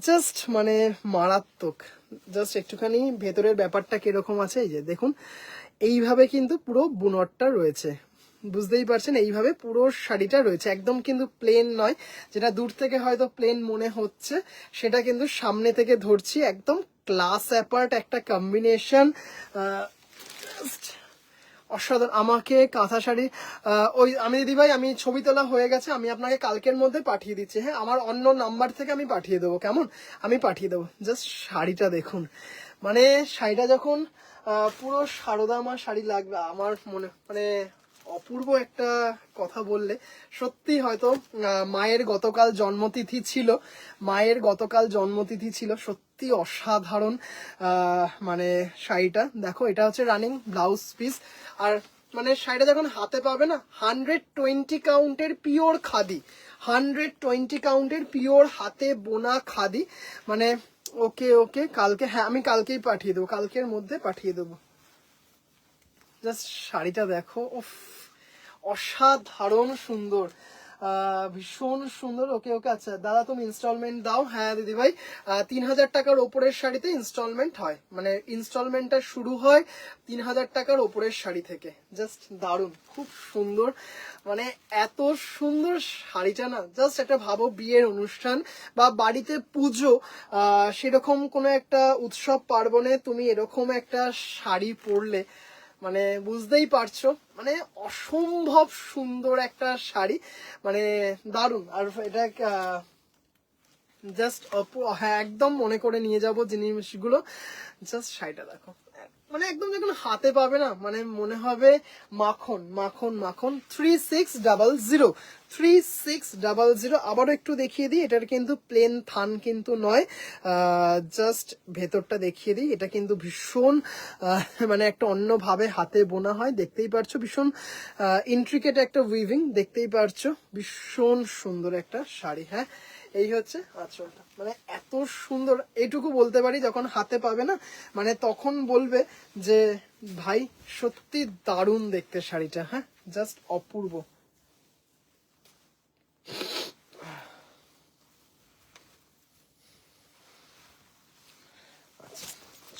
জাস্ট মানে মারাত্মক। জাস্ট একটুখানি ভেতরের ব্যাপারটা কিরকম আছে, এই যে দেখুন এইভাবে কিন্তু পুরো বুনটটা রয়েছে, বুঝতেই পারছেন এইভাবে পুরো শাড়িটা রয়েছে, একদম কিন্তু প্লেন নয়। যেটা দূর থেকে হয়তো প্লেন মনে হচ্ছে, সেটা কিন্তু সামনে থেকে ধরছি, একদম ক্লাস অ্যাপার্ট একটা কম্বিনেশন, অসাধারণ। আমাকে কাঁথা শাড়ি ওই আমি দিদি ভাই, আমি ছবি তোলা হয়ে গেছে, আমি আপনাকে কালকের মধ্যে পাঠিয়ে দিচ্ছি। হ্যাঁ আমার অন্য নাম্বার থেকে আমি পাঠিয়ে দেবো, কেমন, আমি পাঠিয়ে দেবো। জাস্ট শাড়িটা দেখুন, মানে শাড়িটা যখন পুরো সারদা মা শাড়ি লাগবে আমার মনে, মানে অপূর্ব একটা কথা বললে সত্যি। হয়তো মায়ের গতকাল জন্মতিথি ছিল, মায়ের গতকাল জন্মতিথি ছিল, সত্যি অসাধারণ। মানে শাড়িটা দেখো, এটা হচ্ছে রানিং ব্লাউজ পিস, আর মানে শাড়িটা যখন হাতে পাবে না, 120 কাউন্টের পিওর খাদি, 120 কাউন্টের পিওর হাতে বোনা খাদি, মানে ওকে ওকে কালকে, হ্যাঁ আমি কালকেই পাঠিয়ে দেবো, কালকের মধ্যে পাঠিয়ে দেবো। জাস্ট শাড়িটা দেখো, উফ অসাধারণ সুন্দর, ভীষণ সুন্দর। ওকে ওকে আচ্ছা দাদা তুমি ইনস্টলমেন্ট দাও। হ্যাঁ দিদি ভাই 3000 টাকার ওপরের শাড়িতে ইনস্টলমেন্ট হয়, মানে ইনস্টলমেন্টটা শুরু হয় 3000 টাকার ওপরের শাড়ি থেকে। জাস্ট দারুণ, খুব সুন্দর, মানে এত সুন্দর শাড়িটা না, জাস্ট একটা ভাবো বিয়ের অনুষ্ঠান বা বাড়িতে পুজো, সেরকম কোনো একটা উৎসব পার্বণে তুমি এরকম একটা শাড়ি পরলে, মানে বুঝতেই পারছো, মানে অসম্ভব সুন্দর একটা শাড়ি, মানে দারুণ। আর এটা জাস্ট হ্যাঁ একদম মনে করে নিয়ে যাব জিনিসগুলো। জাস্ট শাড়িটা দেখো, মানে একদম যখন হাতে পাবে না মানে মনে হবে মাখন মাখন মাখন। 3600, 3600। আবারও একটু দেখিয়ে দিই, এটার কিন্তু প্লেন থান কিন্তু নয়, জাস্ট ভেতরটা দেখিয়ে দিই। এটা কিন্তু ভীষণ মানে একটা অন্যভাবে হাতে বোনা হয়, দেখতেই পারছো ভীষণ ইন্ট্রিকেট একটা উইভিং, দেখতেই পারছো ভীষণ সুন্দর একটা শাড়ি। হ্যাঁ, এই হচ্ছে আঁচলটা, মানে এত সুন্দর। এইটুকু বলতে পারি যখন হাতে পাবে না মানে তখন বলবে যে ভাই সত্যি দারুণ দেখতে শাড়িটা। হ্যাঁ, জাস্ট অপূর্ব।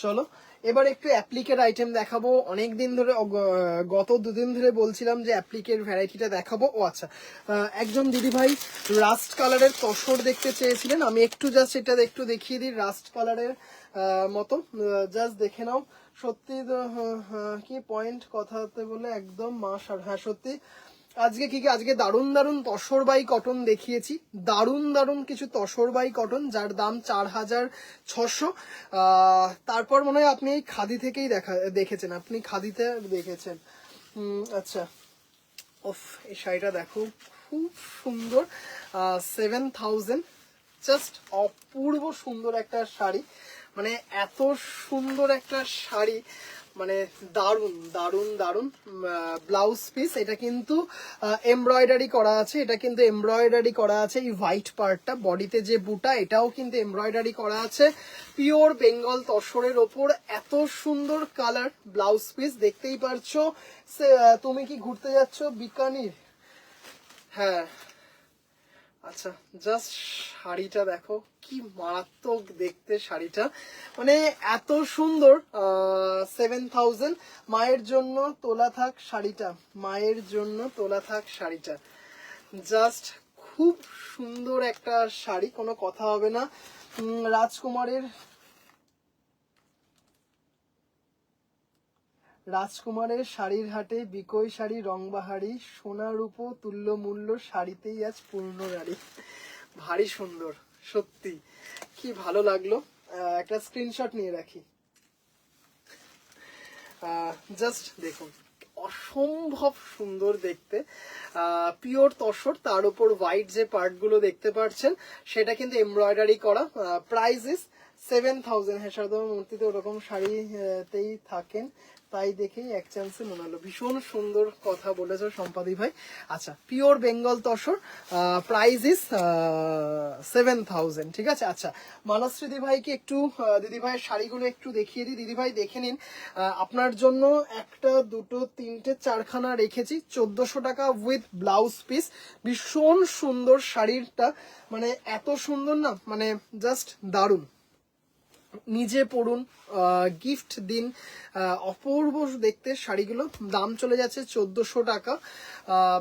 চলো এবার একটু অ্যাপ্লিকের আইটেম দেখাবো। অনেক দিন ধরে গত দুদিন ধরে বলছিলাম যে অ্যাপ্লিকের ভ্যারাইটিটা দেখাবো। ও আচ্ছা, একজন দিদি ভাই রাস্ট কালারের তসর দেখতে চেয়েছিলেন, আমি একটু জাস্ট এটা একটু দেখিয়ে দিই। রাস্ট কালারের মতো জাস্ট দেখে নাও। সত্যি কি পয়েন্ট কথাতে বলে একদম মাশাআল্লাহ। হ্যাঁ সত্যি আজকে কি কি আজকে দারুণ দারুণ তসর বাই কটন দেখিয়েছি, দারুণ দারুণ কিছু তসর বাই কটন যার দাম 4600। তারপর মনে হয় আপনি এই খাদি থেকেই দেখেছেন, আপনি খাদিতে দেখেছেন। আচ্ছা, ওফ এই শাড়িটা দেখো খুব সুন্দর, 7000, জাস্ট অপূর্ব সুন্দর একটা শাড়ি। মানে এত সুন্দর একটা শাড়ি, মানে দারুন দারুন দারুন। ব্লাউজ পিস, এটা কিন্তু এমব্রয়ডারি করা আছে, এটা কিন্তু এমব্রয়ডারি করা আছে। এই হোয়াইট পার্টটা বডিতে যে বুটা এটাও কিন্তু এমব্রয়ডারি করা আছে। পিওর বেঙ্গল তসরের ওপর এত সুন্দর কালার ব্লাউজ পিস, দেখতেই পারছো। তুমি কি ঘুরতে যাচ্ছ বিকানির? হ্যাঁ, আচ্ছা জাস্ট শাড়িটা দেখো কি মারাত্মক দেখতে শাড়িটা, মানে এত সুন্দর। 7000। মায়ের জন্য তোলা থাক শাড়িটা, মায়ের জন্য তোলা থাক শাড়িটা, জাস্ট খুব সুন্দর একটা শাড়ি, কোনো কথা হবে না। রাজকুমারের রাজকুমারের শাড়ির হাটে বিকই শাড়ি রংবাহারি, সোনা রূপো তুল্য মূল্য, শাড়িতেই আজ পূর্ণ নারী। ভারী সুন্দর সত্যি, কি ভালো লাগলো। একটা স্ক্রিনশট নিয়ে রাখি। জাস্ট দেখুন অসম্ভব সুন্দর দেখতে, পিওর তসর, তার উপর হোয়াইট যে পার্ট গুলো দেখতে পাচ্ছেন সেটা কিন্তু এমব্রয়ডারি করা। Price is 7000। হ্যাঁ, সাধারণ মূর্তিতে ওরকম শাড়িতেই থাকেন, তাই দেখেই এক চান্সে মনে হলো। ভীষণ সুন্দর কথা বলেছো সম্পাদি ভাই। আচ্ছা, pure Bengal tussar, price is 7000, ঠিক আছে। আচ্ছা, মানশ্রী দিদি ভাইকে একটু দিদি ভাইয়ের শাড়িগুলো একটু দেখিয়ে দিই। দিদি ভাই দেখে নিন, আপনার জন্য একটা দুটো তিনটে চারখানা রেখেছি 1400 টাকা উইথ ব্লাউজ পিস। ভীষণ সুন্দর শাড়িটা, মানে এত সুন্দর না, মানে জাস্ট দারুণ। নিজে পড়ুন, গিফট দিন, অপূর্ব দেখতে শাড়িগুলো। দাম চলে যাচ্ছে 1400 টাকা,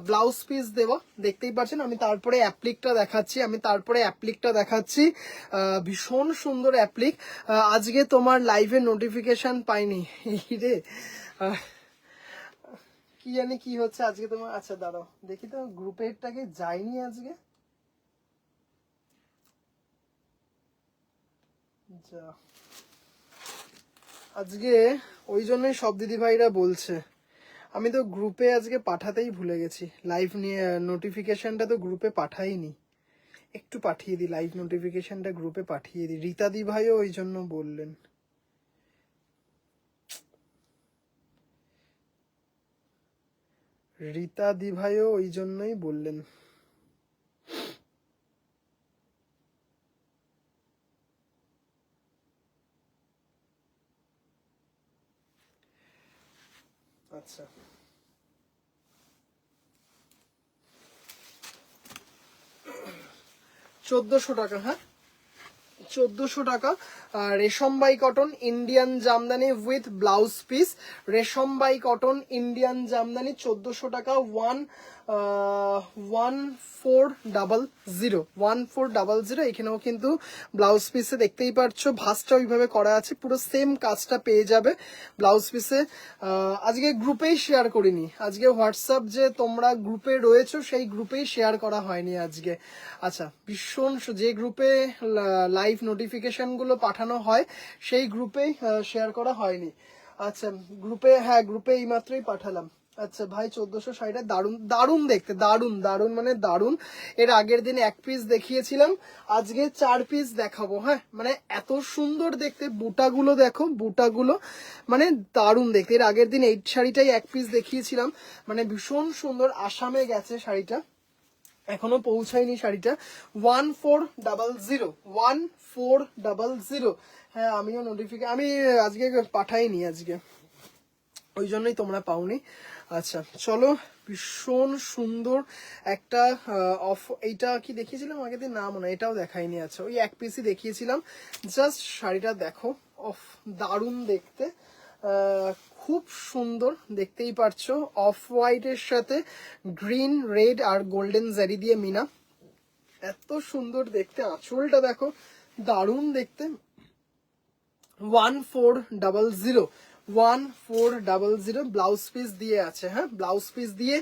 ব্লাউজ পিস দেওয়া, দেখতেই পাচ্ছেন। আমি তারপরে অ্যাপ্লিকটা দেখাচ্ছি। ভীষণ সুন্দর অ্যাপ্লিক। আজকে তোমার লাইভের নোটিফিকেশন পাইনি রে, কি জানি কি হচ্ছে আজকে তোমার। আচ্ছা দাঁড়াও দেখি তো, গ্রুপেরটাকে যাইনি আজকে, যা আজকে ওই জন্যই সব দিদি ভাইরা বলছে। আমি তো গ্রুপে আজকে পাঠাতেই ভুলে গেছি, লাইভ নিয়ে নোটিফিকেশনটা তো গ্রুপে পাঠাইনি। একটু পাঠিয়ে দিই, লাইভ নোটিফিকেশনটা গ্রুপে পাঠিয়ে দিই। রীতা দি ভাইও ওই জন্য বললেন। রীতা দি ভাইও ওই জন্যই বললেন। আচ্ছা, 1400 টাকা। হ্যাঁ, 1400 টাকা। রেশম by cotton Indian jamdani with blouse piece, রেশম বাই কটন ইন্ডিয়ান জামদানি 1400 টাকা। 1400 এখানেও কিন্তু ব্লাউজ পিসে দেখতেই পাচ্ছ ভাঁজটা ওইভাবে করা আছে, পুরো সেম কাজটা পেয়ে যাবে ব্লাউজ পিসে। আজকে গ্রুপেই শেয়ার করিনি, আজকে হোয়াটসঅ্যাপ যে তোমরা গ্রুপে রয়েছো সেই গ্রুপেই শেয়ার করা হয়নি আজকে। আচ্ছা, ভীষণ যে গ্রুপে লাইভ নোটিফিকেশন গুলো পাঠানো হয় সেই গ্রুপেই শেয়ার করা হয়নি। আচ্ছা গ্রুপে, হ্যাঁ গ্রুপে এই মাত্রই পাঠালাম। আচ্ছা ভাই 1400 শাড়িটা দারুন, দারুন দেখতে, দারুন দারুন মানে দারুন। এর আগের দিন এক পিস দেখিয়েছিলাম, আজকে 4 পিস দেখাবো। হ্যাঁ মানে এত সুন্দর দেখতে, বুটাগুলো দেখো, বুটাগুলো মানে দারুন দেখতে। এর আগের দিন এই শাড়িটাই এক পিস দেখিয়েছিলাম, মানে ভীষণ সুন্দর। আসামে গেছে শাড়িটা, এখনো পৌঁছায়নি শাড়িটা। 1400, 1400। হ্যাঁ আমিও নোটিফিকেশন, আমি আজকে পাঠাইনি আজকে, ওই জন্যই তোমরা পাওনি। আচ্ছা চলো, ভীষণ সুন্দর একটা অফ, এইটা কি দেখিয়েছিলাম আগের দিন, না মনে হয়, এটাও দেখাইনি। আচ্ছা ওই এক পিসই দেখিয়েছিলাম। জাস্ট শাড়িটা দেখো, অফ দারুণ দেখতে, খুব সুন্দর, দেখতেই পারছো। অফ হোয়াইটের সাথে গ্রিন, রেড আর গোল্ডেন জারি দিয়ে মিনা, এত সুন্দর দেখতে। আঁচলটা দেখো, দারুণ দেখতে। 1400, 1400 ব্লাউজ পিস দিয়ে আছে। হ্যাঁ ব্লাউজ পিস দিয়ে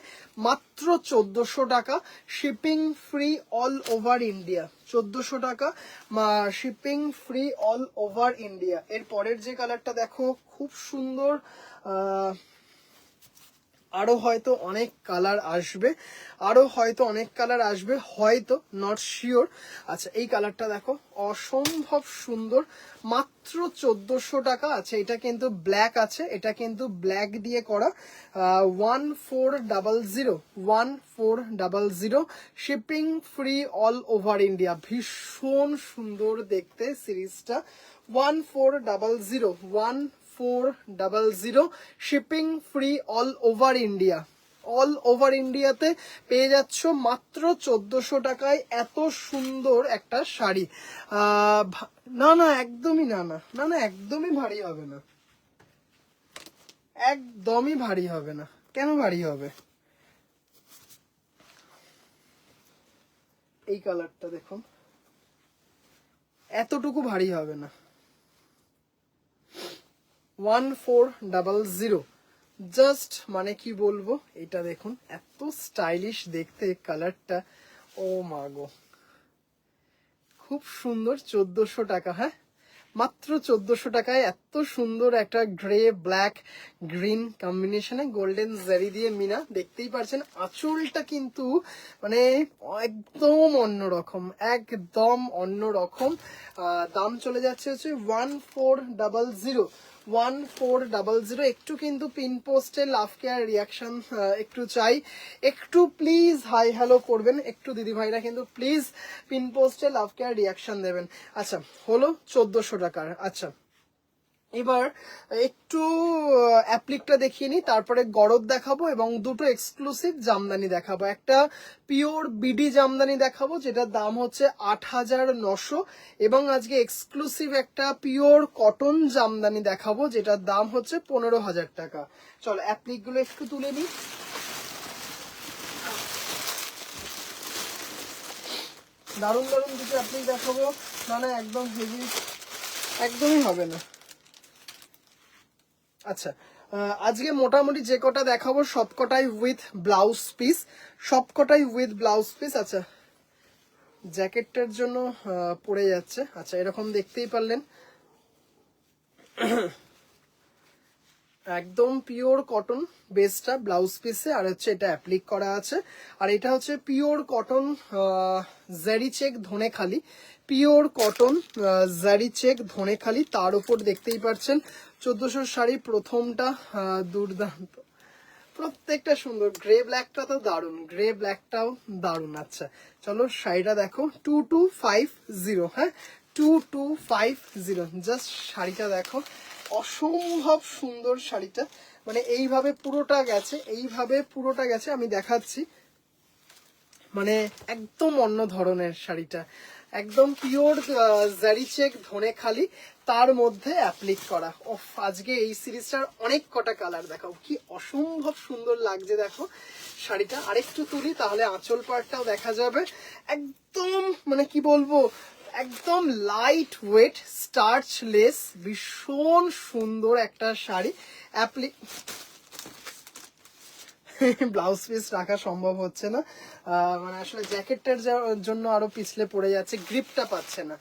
মাত্র 1400 টাকা, shipping free all over India. 1400 টাকা shipping free all over India. এর পরের যে কালারটা দেখো, খুব সুন্দর। আরো হয়তো অনেক কালার আসবে, আরো হয়তো অনেক কালার আসবে, হয়তো, নট শিওর। আচ্ছা এই কালারটা দেখো, অসম্ভব সুন্দর, মাত্র 1400 টাকা। আচ্ছা এটা কিন্তু ব্ল্যাক আছে, এটা কিন্তু ব্ল্যাক দিয়ে করা। 1400, 1400, shipping free all over India. ভীষণ সুন্দর দেখতে সিরিজটা। 1400, 1400, shipping free all over India. All over ইন্ডিয়াতে পেয়ে যাচ্ছ মাত্র 1400 টাকায় এত সুন্দর একটা শাড়ি। না না একদমই না, না না না একদমই ভারী হবে না, একদমই ভারী হবে না। কেন ভারী হবে? এই কালারটা দেখুন, এতটুকু ভারী হবে না। 1400, জাস্ট মানে কি বলবো, এটা দেখুন এত স্টাইলিশ দেখতে কালারটা, ও মা গো, খুব সুন্দর। 1400 টাকা, হ্যাঁ মাত্র 1400 টাকায় এত সুন্দর একটা গ্রে ব্ল্যাক গ্রিন কম্বিনেশনে গোল্ডেন জারি দিয়ে মিনা, দেখতেই পারছেন। আঁচলটা কিন্তু মানে একদম অন্যরকম, একদম অন্যরকম। দাম চলে যাচ্ছে হচ্ছে 1400, 1400। একটু কিন্তু পিন পোস্টে লাভ কেয়ার রিয়াকশন একটু চাই, একটু প্লিজ হাই হ্যালো করবেন একটু দিদি ভাইরা, কিন্তু প্লিজ পিন পোস্টে লাভ কেয়ার রিয়াকশন দেবেন। আচ্ছা হলো 1400 টাকার। আচ্ছা এবার একটু অ্যাপ্লিকটা দেখিয়ে নিই, তারপরে গরদ দেখাবো এবং দুটো এক্সক্লুসিভ জামদানি দেখাবো। একটা পিওর বিডি জামদানি দেখাবো যেটার দাম হচ্ছে 8900, এবং আজকে এক্সক্লুসিভ একটা পিওর কটন জামদানি দেখাবো যেটার দাম হচ্ছে 15000 টাকা। চলো অ্যাপ্লিকগুলো একটু তুলে নিই। দারুণ দারুণ দুটো অ্যাপ্লিক দেখাবো, না না একদম হেভি, একদমই হবে না। আচ্ছা আজকে মোটামুটি যে কটা দেখাবো সবকটাই উইথ ব্লাউজ পিস, সবকটাই উইথ ব্লাউজ পিস। আচ্ছা জ্যাকেটটার জন্য পড়ে যাচ্ছে। আচ্ছা এরকম দেখতেই পারলেন, একদম পিওর কটন বেসটা ব্লাউজ পিসে, আর হচ্ছে এটা অ্যাপ্লিক করা আছে। আর এটা হচ্ছে পিওর কটন জারি চেক ধনেখালি, পিওর কটন জারি চেক ধনেখালি, তার উপর দেখতেই পাচ্ছেন 1400 শাড়ি। প্রথমটা দুর্দান্ত, প্রত্যেকটা সুন্দর। গ্রে ব্ল্যাকটা তো দারুন, গ্রে ব্ল্যাকটাও দারুন। আচ্ছা চলো শাড়িটা দেখো, 2250, হ্যাঁ 2250। জাস্ট শাড়িটা দেখো, অসম্ভব সুন্দর শাড়িটা, মানে এইভাবে পুরোটা গেছে, এইভাবে পুরোটা গেছে, আমি দেখাচ্ছি, মানে একদম অন্য ধরনের শাড়িটা, একদম পিওর জারি চেক ধনেখালি, তার মধ্যে অ্যাপ্লিক করা। ওফ আজকে এই সিরিজটার অনেক কটা কালার দেখাও, কি অসম্ভব সুন্দর লাগছে দেখো শাড়িটা। আরেকটু তুলি তাহলে আঁচল পাড়টাও দেখা যাবে। একদম মানে কি বলবো, একদম লাইট ওয়েট স্টার্চলেস, ভীষণ সুন্দর একটা শাড়ি। অ্যাপ্লিক ব্লাউজ পিস রাখা সম্ভব হচ্ছে না, মানে আসলে জ্যাকেটটার জন্য আরো পিছলে পড়ে যাচ্ছে, গ্রিপটা পাচ্ছে না।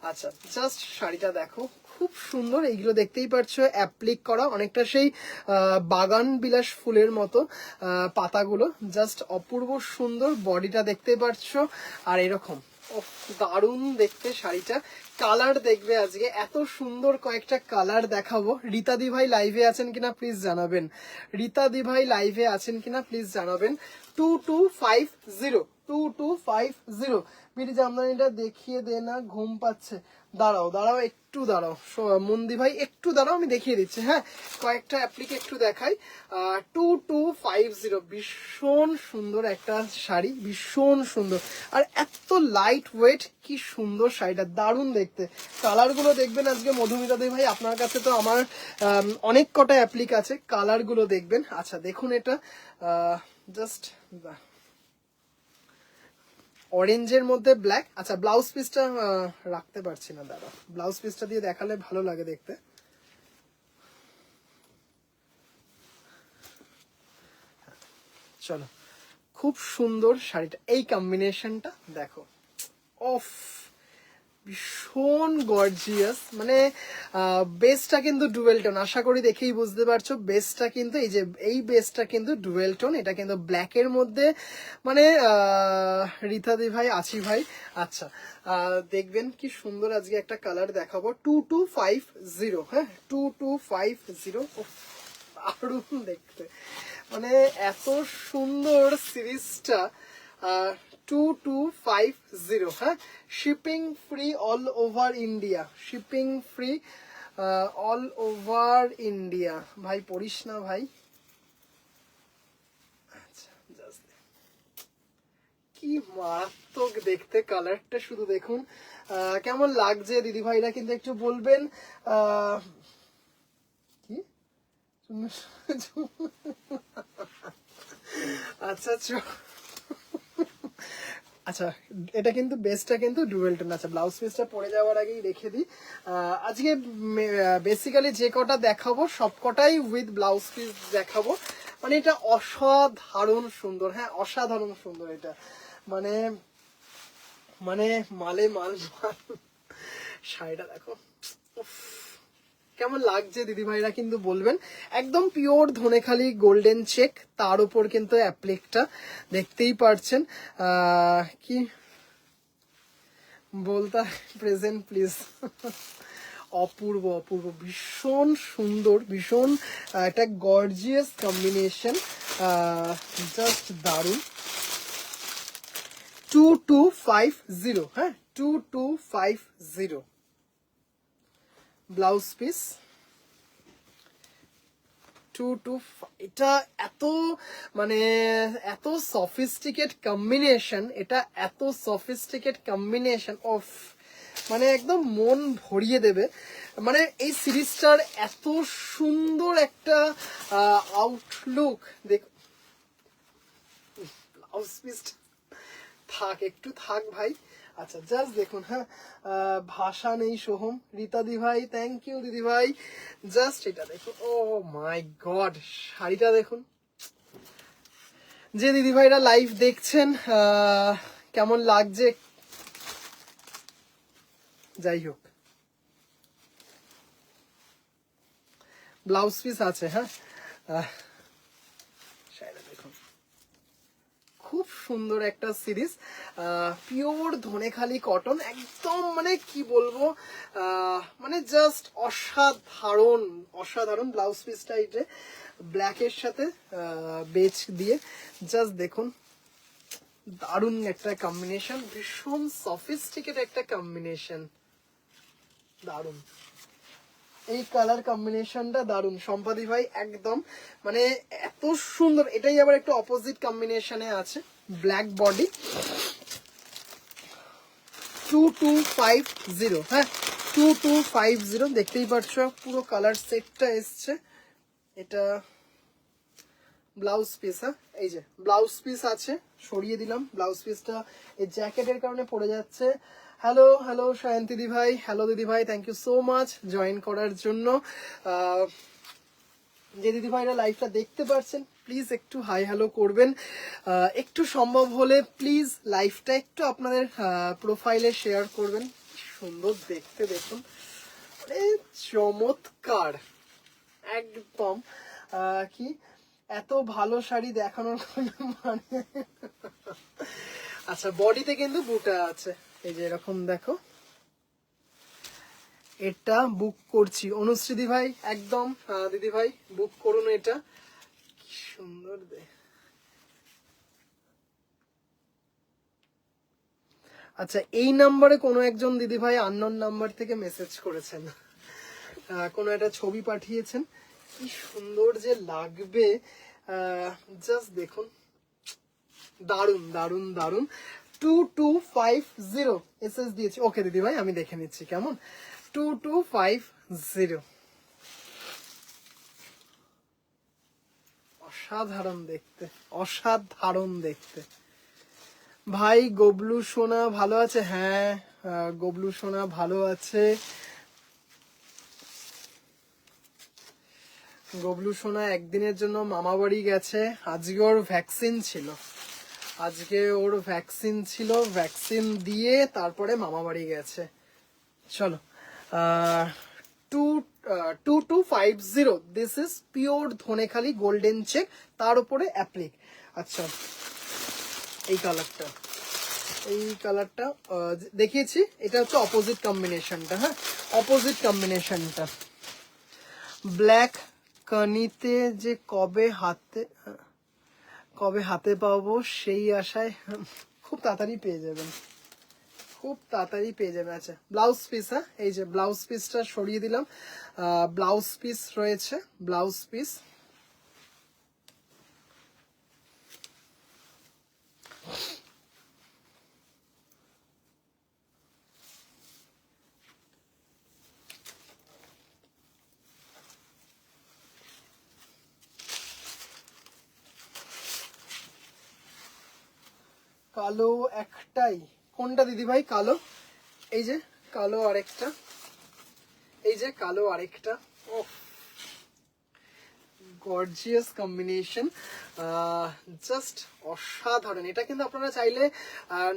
আচ্ছা জাস্ট শাড়িটা দেখো, খুব সুন্দর, এইগুলো দেখতেই পাচ্ছ অ্যাপ্লিক করা, অনেকটা সেই বাগান বিলাস ফুলের মতো পাতাগুলো, জাস্ট অপূর্ব সুন্দর। বডিটা দেখতেই পাচ্ছ, আর এরকম দারুণ দেখতে শাড়িটা। কালার দেখবে আজকে এত সুন্দর কয়েকটা কালার দেখাবো। রীতাদি ভাই লাইভে আছেন কিনা প্লিজ জানাবেন, রীতাদি ভাই লাইভে আছেন কিনা প্লিজ জানাবেন। 2250 2250। বিটি জামদানিটা দেখিয়ে দে না, ঘুম পাচ্ছে। দাঁড়াও দাঁড়াও একটু দাঁড়াও মন্দি ভাই, একটু দাঁড়াও, আমি দেখিয়ে দিচ্ছি। হ্যাঁ, কয়েকটা অ্যাপ্লিকে একটু দেখাই। 2250, ভীষণ সুন্দর একটা শাড়ি, ভীষণ সুন্দর, আর এত লাইট ওয়েট, কি সুন্দর শাড়িটা, দারুণ দেখতে। কালারগুলো দেখবেন আজকে মধুমিতা দেব ভাই, আপনার কাছে তো আমার অনেক কটা অ্যাপ্লিক আছে, কালারগুলো দেখবেন। আচ্ছা দেখুন, এটা জাস্ট অরেঞ্জের মধ্যে ব্ল্যাক। আচ্ছা ব্লাউজ পিসটা রাখতে পারছি না, দাদা ব্লাউজ পিসটা দিয়ে দেখালে ভালো লাগে দেখতে। চলো, খুব সুন্দর শাড়িটা, এই কম্বিনেশনটা দেখো, অফ ভীষণ গর্জিয়াস। মানে বেসটা কিন্তু ডুয়েল টোন, আশা করি দেখেই বুঝতে পারছো। বেসটা কিন্তু এই যে এই বেসটা কিন্তু ডুয়েল টোন, এটা কিন্তু ব্ল্যাকের মধ্যে। মানে রীতাদি ভাই, আছি ভাই। আচ্ছা দেখবেন কি সুন্দর আজকে একটা কালার দেখাবো। 2250, হ্যাঁ 2250, দারুণ দেখতে, মানে এত সুন্দর সিরিজটা। 2250, হ্যাঁ, shipping free all over India, shipping free all over India. ভাই পড়িস না ভাই। আচ্ছা জাস্ট কি মারাত্মক দেখতে, কালারটা শুধু দেখুন। কেমন লাগছে দিদি ভাইরা কিন্তু একটু বলবেন। কি আচ্ছা আচ্ছা, এটা কিন্তু বেসটা কিন্তু ডুয়েল টোন। আচ্ছা ব্লাউজ পিসটা পরে যাওয়ার আগেই রেখে দিই। আজকে বেসিক্যালি যে কটা দেখাবো সব কটাই উইথ ব্লাউজ পিস দেখাবো। মানে এটা অসাধারণ সুন্দর, হ্যাঁ অসাধারণ সুন্দর এটা, মানে মানে মালে মাল মাল। শাড়িটা দেখো, উফ, কেমন লাগছে দিদি ভাইরা কিন্তু বলবেন। একদম পিওর ধনেখালি গোল্ডেন চেক, তার উপর কিন্তু অ্যাপ্লিকটা দেখতেই পারছেন। কি বলতা প্রেজেন্ট প্লিজ। অপূর্ব অপূর্ব, ভীষণ সুন্দর, ভীষণ একটা গর্জিয়াস কম্বিনেশন, জাস্ট দারুণ। 2250, হ্যাঁ 2250 ব্লাউজ পিস। এটা এত মানে এত সফিস্টিকেট কম্বিনেশন, এটা এত সফিস্টিকেট কম্বিনেশন অফ, মানে একদম মন ভরিয়ে দেবে। মানে এই সিরিজটার এত সুন্দর একটা আউটলুক দেখ। ব্লাউজ পিসটা থাক, একটু থাক ভাই। আচ্ছা জাস্ট দেখুন, হ্যাঁ ভাষা নেই সোহম, রীতাদি ভাই থ্যাংক ইউ দিদি ভাই। জাস্ট এটা দেখুন, ও মাই গড, শাড়িটা দেখুন। যে দিদি ভাইরা লাইভ দেখছেন কেমন লাগছে, যাই হোক ব্লাউজ পিস আছে, হ্যাঁ শাড়িটা দেখুন, খুব সুন্দর একটা সিরিজ, পিওর ধনেখালি কটন, একদম মানে কি বলবো, মানে জাস্ট অসাধারণ অসাধারণ। ব্লাউজ পিসটা এই যে ব্ল্যাকের সাথে বেচ দিয়ে, জাস্ট দেখুন দারুণ একটা কম্বিনেশন, ভীষণ সফিস্টিকেট একটা কম্বিনেশন, দারুণ। এই কালার কম্বিনেশনটা দারুণ সম্পাদি ভাই, একদম মানে এত সুন্দর। এটাই আবার একটু অপোজিট কম্বিনেশনে আছে, ব্ল্যাক বডি। 2250, হ্যাঁ 2250, দেখতেই পাচ্ছ পুরো কালার সেটটা এসছে। এটা ব্লাউজ পিস, হ্যাঁ এই যে ব্লাউজ পিস আছে, সরিয়ে দিলাম ব্লাউজ পিসটা, এই জ্যাকেটের কারণে পড়ে যাচ্ছে। হ্যালো হ্যালো সায়ন্তী দিদি ভাই, হ্যালো দিদি ভাই, thank you so much join করার জন্য। যে দিদি ভাইরা লাইভটা দেখতে পাচ্ছেন প্লিজ একটু হাই হ্যালো করবেন, একটু সম্ভব হলে প্লিজ লাইভটা একটু আপনাদের প্রোফাইলে শেয়ার করবেন। সুন্দর দেখতে দেখুন, চমৎকার একদম। কি এত ভালো শাড়ি দেখানোর কোনো মানে। আচ্ছা, বডিতে কিন্তু বুটা আছে, এই যে এরকম দেখো। এটা বুক করছি অনুশ্রী ভাই, একদম দিদি ভাই বুক করুন, এটা কি সুন্দর আচ্ছা, এই নাম্বারে কোনো একজন দিদি ভাই আননোন নাম্বার থেকে মেসেজ করেছেন, কোনো একটা ছবি পাঠিয়েছেন, কি সুন্দর যে লাগবে, জাস্ট দেখুন, দারুন দারুন দারুন। 2250 এসএস দিয়েছি। ওকে দিদি ভাই, আমি দেখে নিচ্ছি কেমন। 2250, অসাধারণ দেখতে, অসাধারণ দেখতে। ভাই গবলু সোনা ভালো আছে? হ্যাঁ, গবলু সোনা ভালো আছে। গবলু সোনা একদিনের জন্য মামা বাড়ি গেছে, আজকে ওর ভ্যাকসিন ছিল, ভ্যাকসিন দিয়ে তারপরে মামা বাড়ি গেছে। চলো, 2250, this is pure Dhaniakhali golden check, তার উপরে অ্যাপ্লিক। আচ্ছা, এই কালারটা দেখিয়েছি, এটা হচ্ছে অপোজিট কম্বিনেশনটা। হ্যাঁ, অপোজিট কম্বিনেশনটা ব্ল্যাক কানিতে যে কবে হাতে পাবো সেই আশায়, খুব তাড়াতাড়ি পেয়ে যাবেন, খুব তাড়াতাড়ি পেয়ে যাবেন। আচ্ছা, ব্লাউজ পিস, হ্যাঁ, এই যে ব্লাউজ পিসটা সরিয়ে দিলাম, ব্লাউজ পিস রয়েছে, ব্লাউজ পিস। কালো একটাই, কোনটা দিদি ভাই কালো? এই যে কালো আরেকটা, এই যে কালো আরেকটা, ও গর্জিয়াস কম্বিনেশন, জাস্ট অসাধারণ। এটা কিন্তু আপনারা চাইলে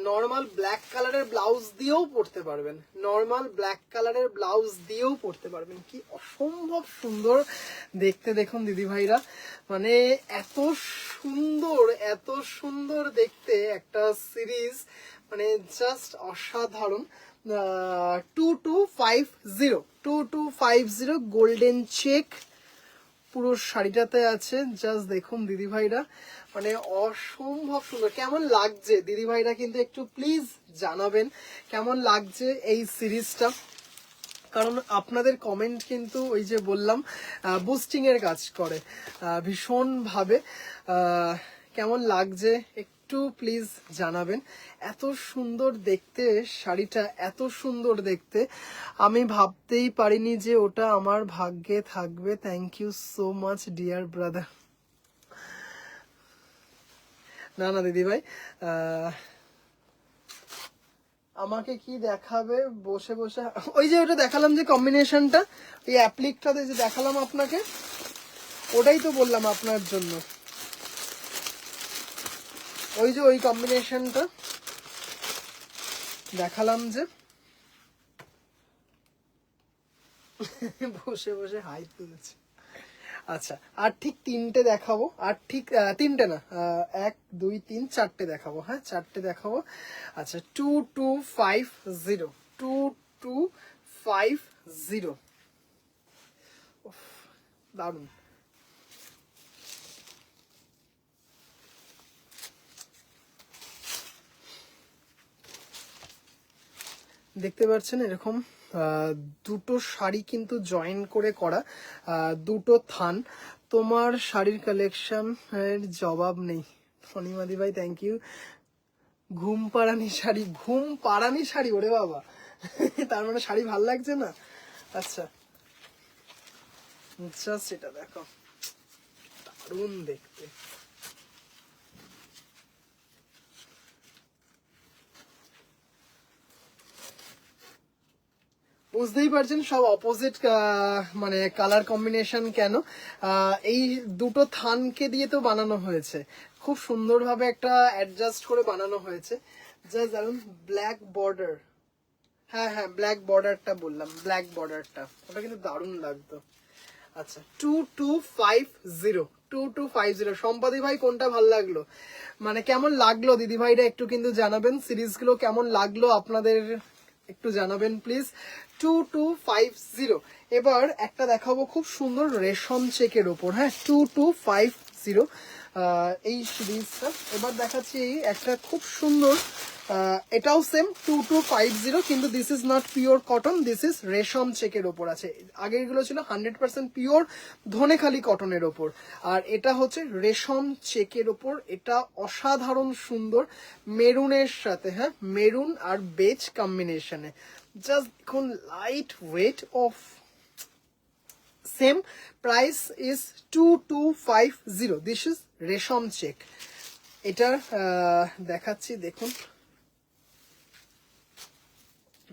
নর্মাল ব্ল্যাক কালারের ব্লাউজ দিয়েও পরতে পারবেন, নর্মাল ব্ল্যাক কালারের ব্লাউজ দিয়েও পরতে পারবেন। কি অসম্ভব সুন্দর দেখতে দেখুন দিদি ভাইরা, মানে এত সুন্দর, এত সুন্দর দেখতে একটা সিরিজ, মানে জাস্ট অসাধারণ। 2250 গোল্ডেন চেক পুরো শাড়িটাতে আছে, জাস্ট দেখুন দিদি ভাইরা, মানে অসম্ভব সুন্দর। কেমন লাগছে দিদি ভাইরা কিন্তু একটু প্লিজ জানাবেন কেমন লাগছে এই সিরিজটা, কারণ আপনাদের কমেন্ট কিন্তু ওই যে বললাম বুস্টিং এর কাজ করে ভীষণভাবে। কেমন লাগছে একটু প্লিজ জানাবেন। এত সুন্দর দেখতে শাড়িটা, এত সুন্দর দেখতে, আমি ভাবতেই পারিনি যে ওটা আমার ভাগ্যে থাকবে। Thank you so much dear brother. না না দিদি ভাই, আমাকে কি দেখাবে বসে বসে? ওই যে ওটা দেখালাম যে কম্বিনেশনটা, ওই অ্যাপ্লিকটাতে যে দেখালাম আপনাকে, ওটাই তো বললাম আপনার জন্য, ওই যে ওই কম্বিনেশনটা দেখালাম যে, বসে বসে হাই তুলেছে। আচ্ছা, আর ঠিক তিনটে দেখাবো, আর ঠিক তিনটে না, 1 2 3 4টে দেখাবো। হ্যাঁ, 4টে দেখাবো। আচ্ছা, 2250, 2250, দারুন। দেখতে পাচ্ছেন এরকম দুটো শাড়ি কিন্তু জয়েন করে করা, দুটো থান। তোমার শাড়ির কালেকশন এর জবাব নেই। অনিমাদি ভাই থ্যাংক ইউ। ঘুম পাড়ানি শাড়ি, ওরে বাবা, তার মানে শাড়ি ভাল লাগছে না? আচ্ছা, জাস্ট এটা দেখো, দারুণ দেখতে। বুঝতেই পারছেন সব অপোজিট মানে কালার কম্বিনেশন কেন। এই দুটো থানকে দিয়ে তো বানানো হয়েছে, খুব সুন্দরভাবে একটা অ্যাডজাস্ট করে বানানো হয়েছে। জাস্ট দারুন, ব্ল্যাক বর্ডার, হ্যাঁ হ্যাঁ, ব্ল্যাক বর্ডারটা বললাম, ব্ল্যাক বর্ডারটা ওটা কিন্তু দারুণ লাগতো। আচ্ছা 2250, 2250 সম্পাদি ভাই কোনটা ভালো লাগলো, মানে কেমন লাগলো দিদি ভাইরা একটু কিন্তু জানাবেন, সিরিজগুলো কেমন লাগলো আপনাদের একটু জানাবেন প্লিজ। 2250। এবার একটা দেখাবো খুব সুন্দর রেশম চেকের ওপর, হ্যাঁ 2250 এই সিরিজটা। এবার দেখাচ্ছি একটা খুব সুন্দর, এটাও সেম 2250, কিন্তু this is not pure cotton, this is রেশম চেকের ওপর আছে। আগেরগুলো ছিল 100% পিওর ধনেখালি কটনের ওপর, আর এটা হচ্ছে রেশম চেকের ওপর। এটা অসাধারণ সুন্দর মেরুনের সাথে, হ্যাঁ মেরুন আর বেজ কম্বিনেশনে, জাস্ট দেখুন light weight of, same price is 2250, this is রেশম চেক। এটা দেখাচ্ছি দেখুন,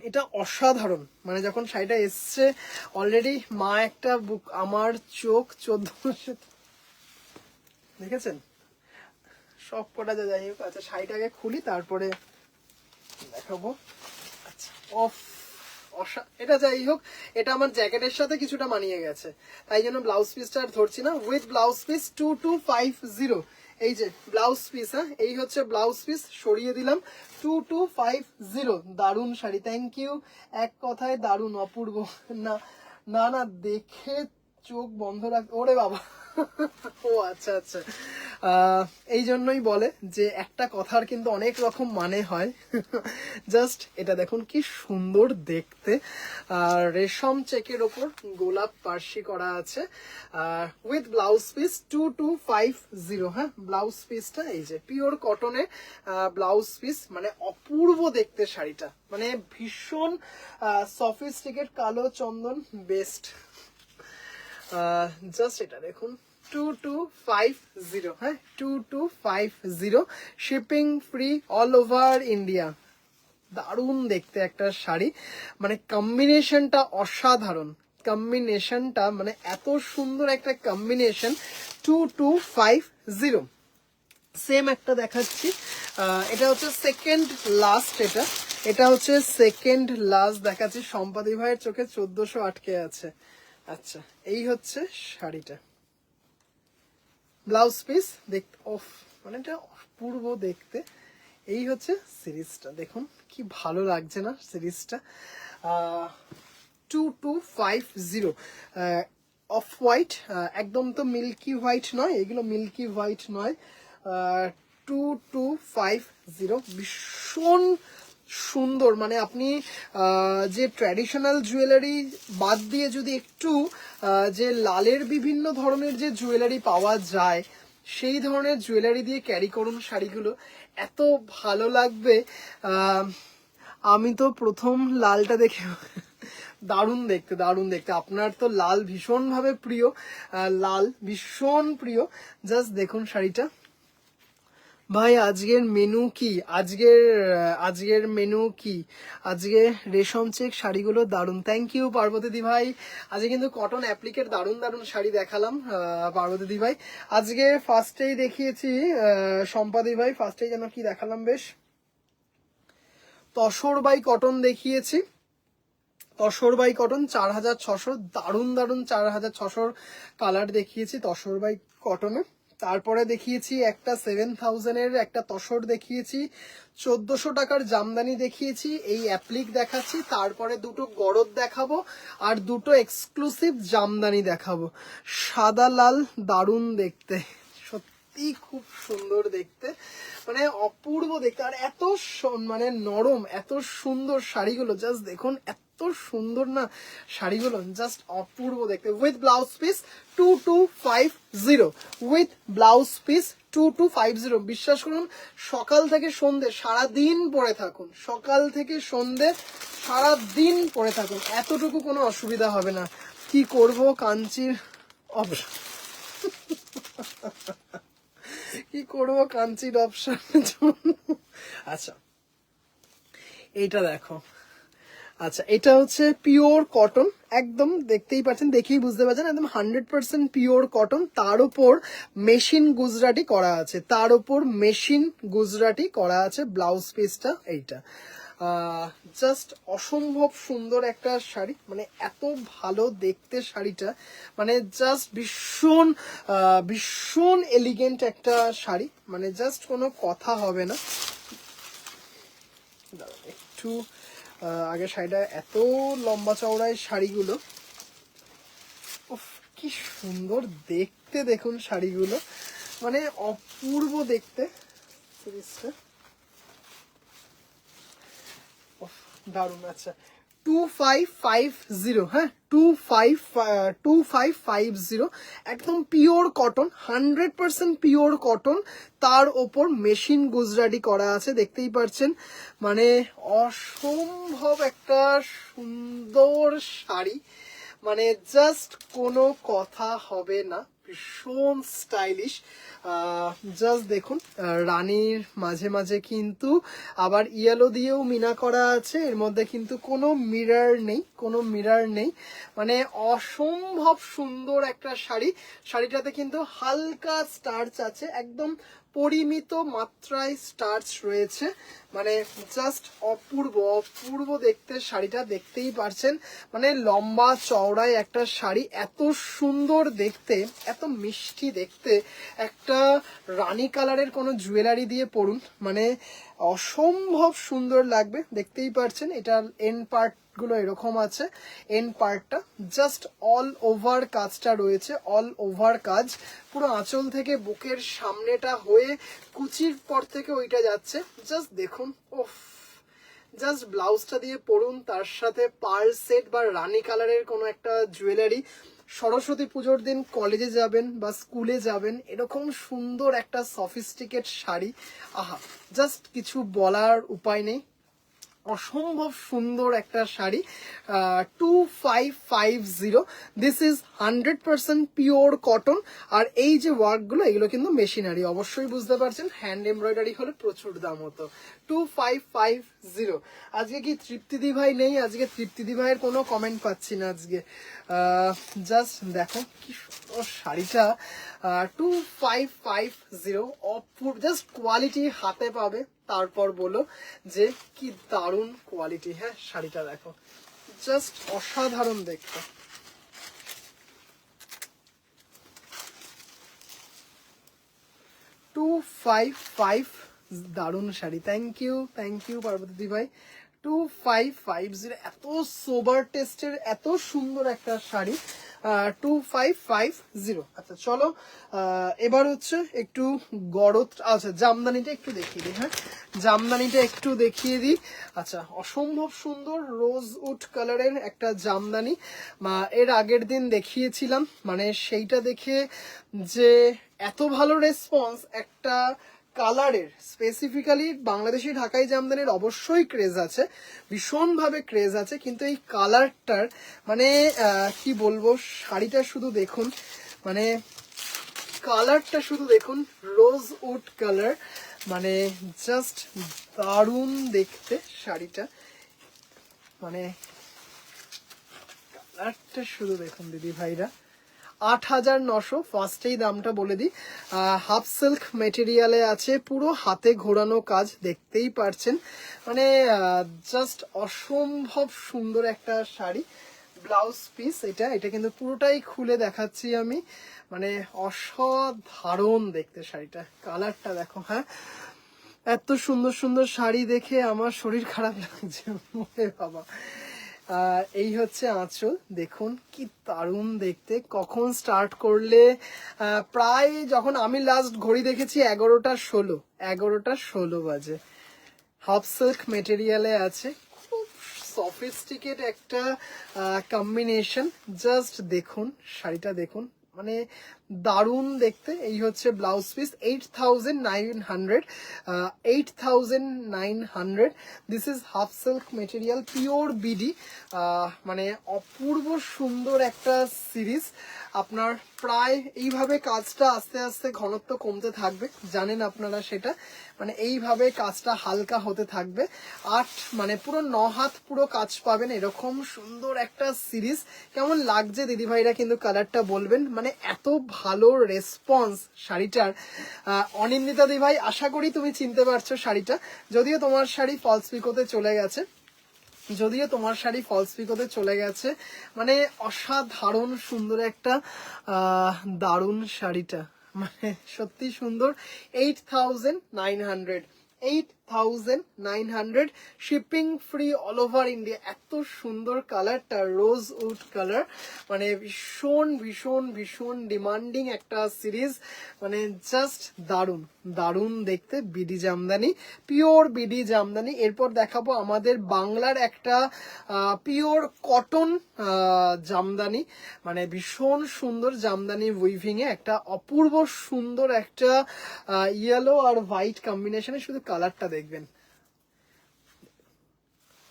এটা অসাধারণ, মানে যখন শাড়িটা এসছে অলরেডি মা একটা বুক, আমার চোখ 14 মাসে, দেখেছেন সব কটা যা, যাই হোক। আচ্ছা শাড়িটাকে খুলি তারপরে দেখাবো। আচ্ছা অফ, এটা যাই হোক, এটা আমার জ্যাকেটের সাথে কিছুটা মানিয়ে গেছে, তাই জন্য ব্লাউজ পিসটা আর ধরছি না। উইথ ব্লাউজ পিস 2250, এই যে ব্লাউজ পিস, হ্যাঁ এই হচ্ছে ব্লাউজ পিস, সরিয়ে দিলাম 2250। দারুণ শাড়ি, থ্যাংক ইউ, এক কথায় দারুণ, অপূর্ব। না না না, দেখে চোখ বন্ধ রাখ, ওরে বাবা। ও আচ্ছা আচ্ছা, এই জন্যই বলে যে একটা কথার কিন্তু অনেক রকম মানে হয়। জাস্ট এটা দেখুন কি সুন্দর দেখতে, আর রেশম চেকের ওপর গোলাপ পার্সি করা আছে, উইথ ব্লাউজ পিস 2250, হ্যাঁ ব্লাউজ পিসটা এই যে পিওর কটনে ব্লাউজ পিস, মানে অপূর্ব দেখতে শাড়িটা, মানে ভীষণ সফিস্টিকেট, কালো চন্দন বেস্ট। জাস্ট এটা দেখুন 2250, হ্যাঁ 2250, shipping free all over India. দারুণ দেখতে একটা শাড়ি, মানে কম্বিনেশনটা অসাধারণ, কম্বিনেশনটা মানে এত সুন্দর একটা কম্বিনেশন। 2250, সেম একটা দেখাচ্ছি, এটা হচ্ছে সেকেন্ড লাস্ট, এটা হচ্ছে সেকেন্ড লাস্ট দেখাচ্ছি। সম্পাদি ভাইয়ের চোখে 1400 আটকে আছে। আচ্ছা এই হচ্ছে শাড়িটা, ব্লাউজ পিস দেখতে অফ, মানে এটা অপূর্ব দেখতে। এই হচ্ছে সিরিজটা, দেখুন কি ভালো লাগছে না সিরিজটা। 2250, অফ হোয়াইট, একদম তো মিল্কি হোয়াইট নয়, এগুলো মিল্কি হোয়াইট নয়। 2250, ভীষণ সুন্দর, মানে আপনি যে ট্র্যাডিশনাল জুয়েলারি বাদ দিয়ে যদি একটু যে লালের বিভিন্ন ধরনের যে জুয়েলারি পাওয়া যায় সেই ধরনের জুয়েলারি দিয়ে ক্যারি করুন শাড়িগুলো, এত ভালো লাগবে। আমি তো প্রথম লালটা দেখে দারুণ দেখতে, দারুণ দেখতে। আপনার তো লাল ভীষণ ভাবে প্রিয়, লাল ভীষণ প্রিয়। জাস্ট দেখুন শাড়িটা। ভাই আজকের মেনু কি, আজকের মেনু কি, আজকে রেশম চেক শাড়িগুলো দারুণ, থ্যাংক ইউ পার্বতী দি ভাই। আজকে কিন্তু কটন অ্যাপ্লিকের দারুণ দারুণ শাড়ি দেখালাম পার্বতী দি ভাই। আজকে ফার্স্টেই দেখিয়েছি সম্পাদি ভাই, ফার্স্টেই যেন কি দেখালাম, বেশ তসর বাই কটন দেখিয়েছি, তসর বাই কটন 4600, দারুণ দারুণ 4600 কালার দেখিয়েছি তসর বাই কটনে। তারপরে দেখিয়েছি একটা 7000-এর একটা তসর দেখিয়েছি, 1400 টাকার জামদানি দেখিয়েছি, এই অ্যাপ্লিক দেখাচ্ছি, তারপরে দুটো গরদ দেখাবো আর দুটো এক্সক্লুসিভ জামদানি দেখাবো। সাদা লাল দারুণ দেখতে, সত্যি খুব সুন্দর দেখতে, মানে অপূর্ব দেখতে, আর এত মানে নরম, এত সুন্দর শাড়িগুলো, জাস্ট দেখুন এত সুন্দর না শাড়িগুলো, জাস্ট অপূর্ব দেখতে। With blouse piece 2250, with blouse piece 2250। বিশ্বাস করুন সকাল থেকে সন্ধে সারাদিন পরে থাকুন, সকাল থেকে সন্ধে সারাদিন পরে থাকুন, এতটুকু কোনো অসুবিধা হবে না। কি করব কাঞ্চির অপশন, কি করব কাঞ্চির অপশনের জন্য। আচ্ছা এইটা দেখো, আচ্ছা এটা হচ্ছে পিওর কটন, একদম দেখতেই পাচ্ছেন, দেখেই বুঝতে পারছেন একদম 100% পিওর কটন, তার উপর মেশিন গুজরাটি করা আছে, তার উপর মেশিন গুজরাটি করা আছে। ব্লাউজ পিসটা এইটা, জাস্ট অসম্ভব সুন্দর একটা শাড়ি, মানে এত ভালো দেখতে শাড়িটা, মানে জাস্ট ভীষণ ভীষণ এলিগেন্ট একটা শাড়ি, মানে জাস্ট কোনো কথা হবে না। একটু আগে শাড়িটা, এত লম্বা চওড়ায় শাড়িগুলো, উফ কি সুন্দর দেখতে, দেখুন শাড়িগুলো মানে অপূর্ব দেখতে সিরিজটা, দারুণ। আচ্ছা 2550, হ্যাঁ 2550, একদম পিওর কটন, 100% পিওর কটন, তার ওপর মেশিন গুজরাটি করা আছে, দেখতেই পাচ্ছেন, মানে অসম্ভব একটা সুন্দর শাড়ি, মানে জাস্ট কোনো কথা হবে না, ভীষণ স্টাইলিশ। জাস্ট দেখুন রানীর মাঝে মাঝে কিন্তু আবার ইয়েলো দিয়েও মিনা করা আছে, এর মধ্যে কিন্তু কোনো মিরর নেই, কোনো মিরর নেই, মানে অসম্ভব সুন্দর একটা শাড়ি। শাড়িটাতে কিন্তু হালকা স্টার্চ আছে, একদম পরিমিত মাত্রায় স্টার্চ রয়েছে, মানে জাস্ট অপূর্ব অপূর্ব দেখতে শাড়িটা, দেখতেই পারছেন, মানে লম্বা চওড়ায় একটা শাড়ি, এত সুন্দর দেখতে, এত মিষ্টি দেখতে, একটা রানী কালারের কোনো জুয়েলারি দিয়ে পরুন, মানে অসম্ভব সুন্দর লাগবে, দেখতেই পারছেন। এটার এন্ড পার্ট গুলো এরকম আছে, এন্ড পার্টটা জাস্ট অল ওভার কাজটা রয়েছে, অল ওভার কাজ, পুরো আঁচল থেকে বুকের সামনেটা হয়ে কুচির পর থেকে ওইটা যাচ্ছে, জাস্ট দেখুন, ওফ, জাস্ট ব্লাউজটা দিয়ে পরুন, তার সাথে পার্ল সেট বা রানী কালারের কোনো একটা জুয়েলারি, সরস্বতী পুজোর দিন কলেজে যাবেন বা স্কুলে যাবেন, এরকম সুন্দর একটা সফিস্টিকেট শাড়ি, আহা, জাস্ট কিছু বলার উপায় নেই, অসম্ভব সুন্দর একটা sari. 2550, this is 100% pure cotton, আর এই যে ওয়ার্কগুলো এগুলো কিন্তু মেশিনারি, অবশ্যই বুঝতে পারছেন, হ্যান্ড এমব্রয়ডারি হলে প্রচুর দাম হতো। 2550। আজকে কি তৃপ্তিদি ভাই নেই? আজকে তৃপ্তিদি ভাইয়ের কোনো কমেন্ট পাচ্ছি না আজকে। জাস্ট দেখো কি সুন্দর শাড়িটা, 2550, অপূর্ব, জাস্ট কোয়ালিটি হাতে পাবে, তারপর বলো যে কি দারুণ কোয়ালিটি। হ্যাঁ শাড়িটা দেখো, জাস্ট অসাধারণ দেখতে। টু ফাইভ ফাইভ, দারুণ শাড়ি, থ্যাংক ইউ পার্বতী ভাই। 2550, এত সোবার টেস্টের এত সুন্দর একটা শাড়ি, 2550। আচ্ছা চলো এবার হচ্ছে একটু গড়ত, আচ্ছা জামদানিটা একটু দেখিয়ে দিই, হ্যাঁ জামদানিটা একটু দেখিয়ে দিই। আচ্ছা অসম্ভব সুন্দর রোজ উড কালারের একটা জামদানি, এর আগের দিন দেখিয়েছিলাম, মানে সেইটা দেখে যে এত ভালো রেসপন্স, একটা কালারের স্পেসিফিক্যালি বাংলাদেশি ঢাকাই জামদানির অবশ্যই ক্রেজ আছে, ভীষণভাবে ক্রেজ আছে, কিন্তু এই কালারটার মানে কি বলবো, শাড়িটা শুধু দেখুন, মানে কালারটা শুধু দেখুন, রোজ উড কালার, মানে জাস্ট দারুণ দেখতে শাড়িটা, মানে কালারটা শুধু দেখুন দিদি ভাইরা। 8900, ফার্স্টেই দামটা বলে দিই, হাফ সিল্ক মেটেরিয়ালে আছে, পুরো হাতে ঘোরানো কাজ, দেখতেই পারছেন, মানে জাস্ট অসম্ভব সুন্দর একটা শাড়ি। ব্লাউজ পিস এটা কিন্তু পুরোটাই খুলে দেখাচ্ছি আমি, মানে অসাধারণ দেখতে শাড়িটা, কালারটা দেখো, হ্যাঁ এত সুন্দর সুন্দর শাড়ি দেখে আমার শরীর খারাপ লাগছে, বাবা। এই হচ্ছে আঁচল, দেখুন কি দারুণ দেখতে, কখন স্টার্ট করলে, প্রায় যখন আমি লাস্ট ঘড়ি দেখেছি 11টা 16 বাজে। হাফ সিল্ক মেটেরিয়ালে আছে, খুব সফিস্টিকেট একটা কম্বিনেশন, জাস্ট দেখুন শাড়িটা দেখুন, মানে দারুণ দেখতে। এই হচ্ছে blouse piece, 8900, this is half silk material, pure BD, মানে অপূর্ব সুন্দর একটা সিরিজ। আপনার প্রায় এইভাবে কাজটা আস্তে আস্তে ঘনত্ব কমতে থাকবে, জানেন আপনারা সেটা, মানে এইভাবে কাজটা হালকা হতে থাকবে, মানে পুরো 9 হাত পুরো কাজ পাবেন, এরকম সুন্দর একটা সিরিজ। কেমন লাগছে দিদিভাইরা কিন্তু কালারটা বলবেন, মানে এত ভালো রেসপন্স শাড়িটার। অনিন্দিতা দি ভাই, আশা করি তুমি চিনতে পারছো শাড়িটা, যদিও তোমার শাড়ি ফলস পিকোতে চলে গেছে, চলে গেছে। মানে অসাধারণ সুন্দর একটা দারুণ শাড়িটা, মানে সত্যি সুন্দর। 8,900, 8,900, shipping free all over India. এত সুন্দর কালারটা, রোজ উড কালার, মানে ভীষণ ভীষণ ভীষণ ডিমান্ডিং একটা সিরিজ, মানে জাস্ট দারুণ দারুণ দেখতে। BD Jamdani, pure BD Jamdani. এরপর দেখাবো আমাদের বাংলার একটা পিওর কটন জামদানি, মানে ভীষণ সুন্দর জামদানি উইভিং এ একটা অপূর্ব সুন্দর একটা ইয়েলো আর হোয়াইট কম্বিনেশনে, শুধু কালারটা দেখবেন,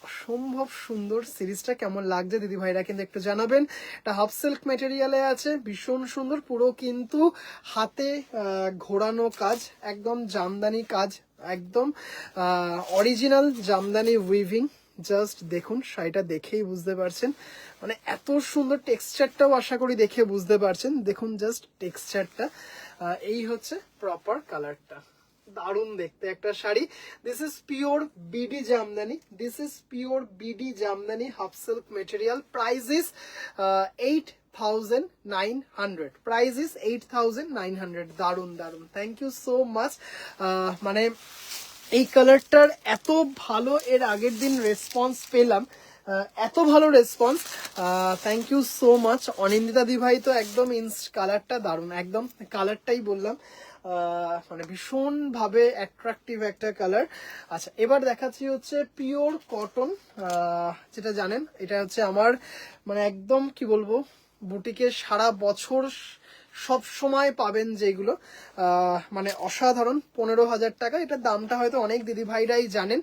অসম্ভব সুন্দর। সিরিজটা কেমন লাগছে দিদি ভাইরা কিন্তু একটু জানাবেন। এটা হাফ সিল্ক মেটেরিয়ালে আছে, ভীষণ সুন্দর, পুরো কিন্তু হাতে ঘোরানো কাজ, একদম জামদানি কাজ, একদম অরিজিনাল জামদানি উইভিং। জাস্ট দেখুন, শাড়িটা দেখেই বুঝতে পারছেন, মানে এত সুন্দর টেক্সচারটাও আশা করি দেখে বুঝতে পারছেন। দেখুন জাস্ট টেক্সচারটা, এই হচ্ছে প্রপার কালারটা, দারুণ দেখতে একটা sari. This is pure BD Jamdani, this is pure BD Jamdani, half silk material. Price is 8,900, price is 8,900। দারুণ দারুণ, থ্যাংক ইউ সো মাচ। মানে এই কালারটার এত ভালো এর আগের দিন রেসপন্স পেলাম, এত ভালো response, thank you so much. Anindita di ভাই তো একদম কালারটা দারুণ, একদম কালারটাই বললাম, মানে ভীষণ ভাবে অ্যাট্রাকটিভ একটা কালার। আচ্ছা, এবার দেখাচ্ছি হচ্ছে পিওর কটন, যেটা জানেন এটা হচ্ছে আমার মানে একদম কি বলবো, বুটিকে সারা বছর সব সময় পাবেন যেগুলো, মানে অসাধারণ। 15,000 টাকা এটার দামটা, হয়তো অনেক দিদি ভাইরাই জানেন।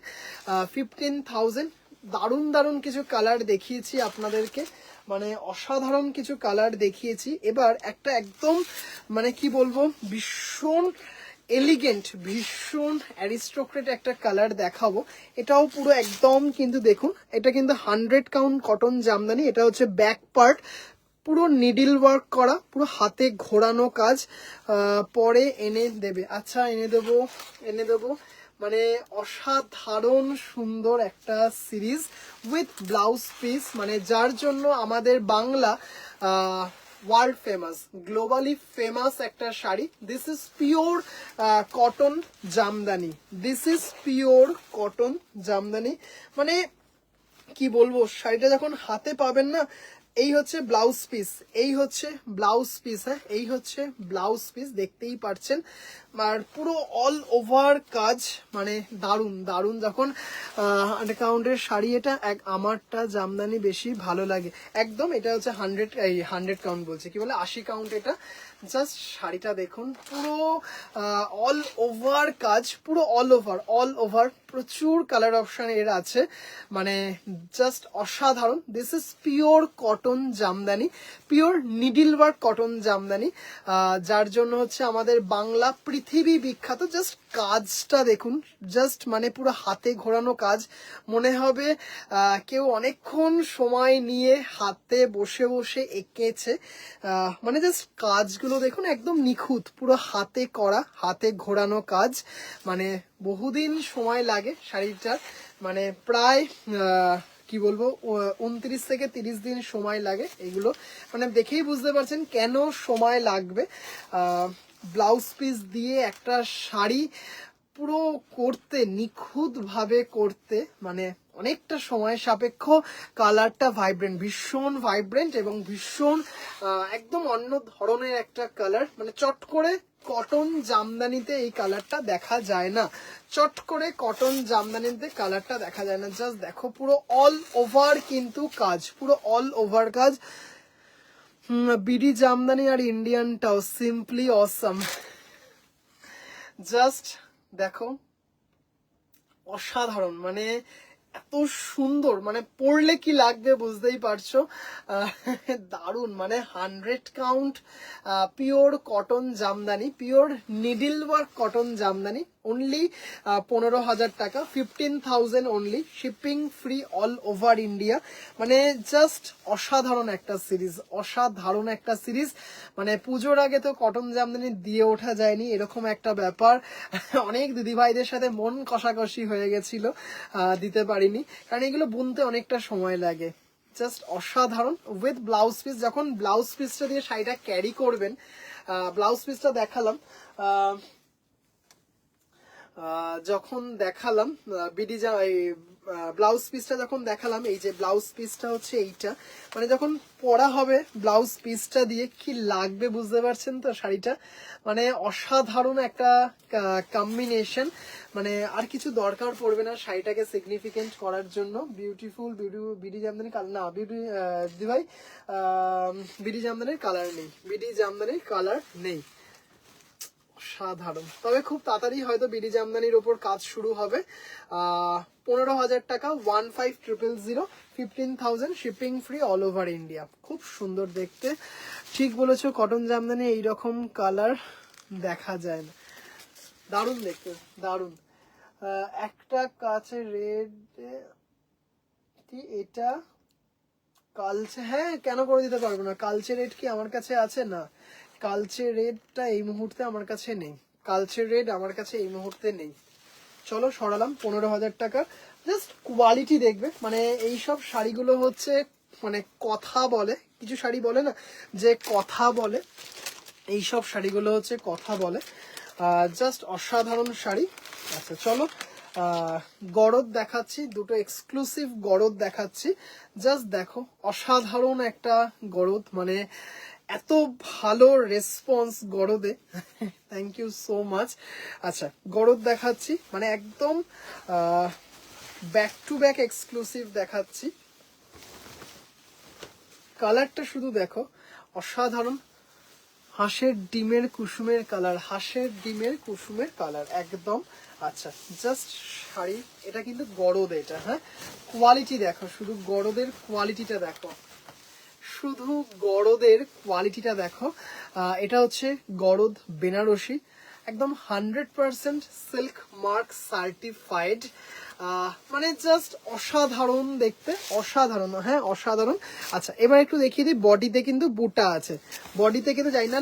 15,000। দারুণ দারুণ কিছু কালার দেখিয়েছি আপনাদেরকে, মানে অসাধারণ কিছু কালার দেখিয়েছি। এবার একটা একদম মানে কি বলবো, ভীষণ এলিগেন্ট, ভীষণ অ্যারিস্টোক্রেট একটা কালার দেখাবো। এটাও পুরো একদম কিন্তু দেখুন, এটা কিন্তু 100 কাউন্ট কটন জামদানি। এটা হচ্ছে ব্যাক পার্ট, পুরো নিডিল ওয়ার্ক করা, পুরো হাতে ঘোরানো কাজ। পরে এনে দেবে, আচ্ছা এনে দেবো, মানে অসাধারণ সুন্দর একটা সিরিজ উইথ ব্লাউজ পিস, মানে যার জন্য আমাদের Bangla world famous, globally famous একটা sari. This is pure cotton Jamdani, this is pure cotton Jamdani. মানে কি বলবো, শাড়িটা যখন হাতে পাবেন না, এই হচ্ছে ব্লাউজ পিস, এই হচ্ছে ব্লাউজ পিস, হ্যাঁ এই হচ্ছে ব্লাউজ পিস, দেখতেই পারছেন। আর পুরো অল ওভার কাজ, মানে দারুণ দারুণ। যখন কাউন্টের শাড়ি, এটা আমারটা জামদানি বেশি ভালো লাগে একদম। এটা হচ্ছে 100 কাউন্ট বলছে, কি বলে 80 কাউন্ট এটা। জাস্ট শাড়িটা দেখুন, পুরো অল ওভার কাজ, পুরো অল ওভার প্রচুর কালার অপশন এর আছে, মানে জাস্ট অসাধারণ। This is pure cotton Jamdani, pure needle work cotton Jamdani, যার জন্য হচ্ছে আমাদের বাংলা পৃথিবী বিখ্যাত। জাস্ট কাজটা দেখুন, জাস্ট মানে পুরো হাতে ঘোরানো কাজ, মনে হবে কেউ অনেকক্ষণ সময় নিয়ে হাতে বসে বসে এঁকেছে। মানে জাস্ট কাজগুলো দেখুন, একদম নিখুঁত, পুরো হাতে করা, হাতে ঘোরানো কাজ, মানে বহুদিন সময় লাগে শাড়িটার, মানে প্রায় কি বলবো 29 থেকে 30 দিন সময় লাগে এগুলো, মানে দেখেই বুঝতে পারছেন কেন সময় লাগবে। ব্লাউজ পিস দিয়ে একটা শাড়ি পুরো করতে, নিখুঁত ভাবে করতে, মানে অনেকটা সময় সাপেক্ষ। কালারটা ভাইব্রেন্ট, ভীষণ ভাইব্রেন্ট, এবং ভীষণ একদম অন্য ধরনের একটা কালার, মানে চট করে কটন জামদানিতে এই কালারটা দেখা যায় না, চট করে কটন জামদানিতে কালারটা দেখা যায় না। জাস্ট দেখো, পুরো অল ওভার কিন্তু কাজ, পুরো অল ওভার কাজ। বিডি জামদানি আর ইন্ডিয়ানটাও সিম্পলি অসাম। জাস্ট দেখো, অসাধারণ, মানে এত সুন্দর, মানে পরলে কি লাগবে বুঝতেই পারছো। দারুন, মানে 100 count pure cotton Jamdani, pure needle work cotton Jamdani, only 15,000 টাকা, 15,000 only, shipping free all over India. মানে জাস্ট অসাধারণ একটা সিরিজ, অসাধারণ একটা সিরিজ। মানে পুজোর আগে তো কটন জামদানি দিয়ে ওঠা যায়নি, এরকম একটা ব্যাপার। অনেক দিদিভাইদের সাথে মন কষাকষি হয়ে গেছিল, দিতে পারিনি, কারণ এগুলো বুনতে অনেকটা সময় লাগে। জাস্ট অসাধারণ উইথ ব্লাউজ পিস। যখন ব্লাউজ পিসটা দিয়ে শাড়িটা ক্যারি করবেন, ব্লাউজ পিসটা দেখালাম, যখন দেখালাম বিডি ব্লাউজ পিসটা যখন দেখালাম, এই যে ব্লাউজ পিসটা হচ্ছে এইটা, মানে যখন পরা হবে ব্লাউজ পিসটা দিয়ে কি লাগবে বুঝতে পারছেন তো শাড়িটা। মানে অসাধারণ একটা কম্বিনেশন, মানে আর কিছু দরকার পড়বে না শাড়িটাকে সিগনিফিকেন্ট করার জন্য। বিউটিফুল বিডি জামদানি কালার না, বিউটি দিভাই বিডি জামদানির কালার নেই, বিডি জামদানির কালার নেই। সাধারণ, তবে খুব তাড়াতাড়ি হয়তো বিডি জামদানির ওপর কাজ শুরু হবে। 15,000 টাকা, 15,000, 15,000 shipping free all over India. খুব সুন্দর দেখতে, ঠিক বলেছো, কটন জামদানি এইরকম কালার দেখা যায় না। দারুণ দেখতে, দারুণ। একটা কাছে রেড, এটা কালচে, হ্যাঁ কেন করে দিতে পারবো না, কালচে রেড কি আমার কাছে আছে? না, কালচে রেডটা এই মুহূর্তে আমার কাছে নেই, কালচে রেড আমার কাছে এই মুহূর্তে নেই। চলো সরালাম। 15,000 টাকা। জাস্ট কোয়ালিটি দেখবে, মানে এইসব শাড়িগুলো হচ্ছে মানে কথা বলে, কিছু শাড়ি বলে না যে কথা বলে, এইসব শাড়িগুলো হচ্ছে কথা বলে। জাস্ট অসাধারণ শাড়ি। আচ্ছা চলো, গরদ দেখাচ্ছি, দুটো এক্সক্লুসিভ গরদ দেখাচ্ছি। জাস্ট দেখো, অসাধারণ একটা গরদ, মানে এত ভালো রেসপন্স গরদে, থ্যাংক ইউ সো মাচ। আচ্ছা গরদ দেখাচ্ছি, মানে একদম ব্যাক টু ব্যাক এক্সক্লুসিভ দেখাচ্ছি। কালারটা শুধু দেখো, অসাধারণ। হাঁসের ডিমের কুসুমের কালার, হাঁসের ডিমের কুসুমের কালার একদম। আচ্ছা জাস্ট শাড়ি, এটা কিন্তু গরদ, এটা হ্যাঁ, কোয়ালিটি দেখো, শুধু গরদের কোয়ালিটিটা দেখো, শুধু গরদের কোয়ালিটিটা দেখো। এটা হচ্ছে গরদ বেনারসি, একদম 100% সিল্ক মার্ক সার্টিফাইড। মানে জাস্ট অসাধারণ দেখতে, অসাধারণ, হ্যাঁ অসাধারণ। আচ্ছা এবার একটু দেখিয়ে দিই, বডিতে কিন্তু বুটা আছে, বডিতে কিন্তু যাই না,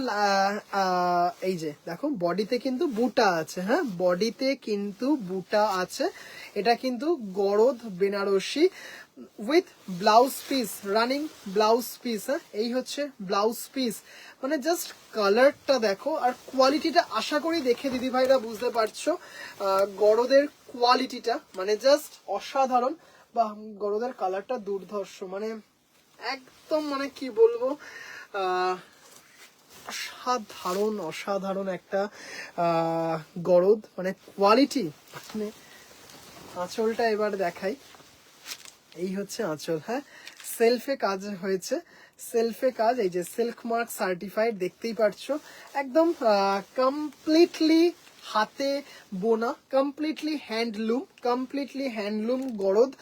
এই যে দেখো বডিতে কিন্তু বুটা আছে, হ্যাঁ বডিতে কিন্তু বুটা আছে। এটা কিন্তু garad Banarasi with blouse piece, running blouse piece, হ্যাঁ এই হচ্ছে ব্লাউজ পিস। মানে জাস্ট কালারটা দেখো, আর কোয়ালিটিটা আশা করি দেখে দিদি ভাইরা বুঝতে পারছো গরদের কোয়ালিটিটা, মানে জাস্ট অসাধারণ। বা গরদের কালারটা দুর্ধর্ষ, মানে একদম মানে কি বলবো, অসাধারণ অসাধারণ একটা গরদ, মানে কোয়ালিটি। মানে আঁচলটা এবার দেখাই, এই হচ্ছে আঁচল, হ্যাঁ সেলফে কাজ হয়েছে, সেলফে কাজ, এই যে সিল্ক মার্ক সার্টিফাইড দেখতেই পারছো, একদম কমপ্লিটলি হাতে বোনা, completely handloom garad,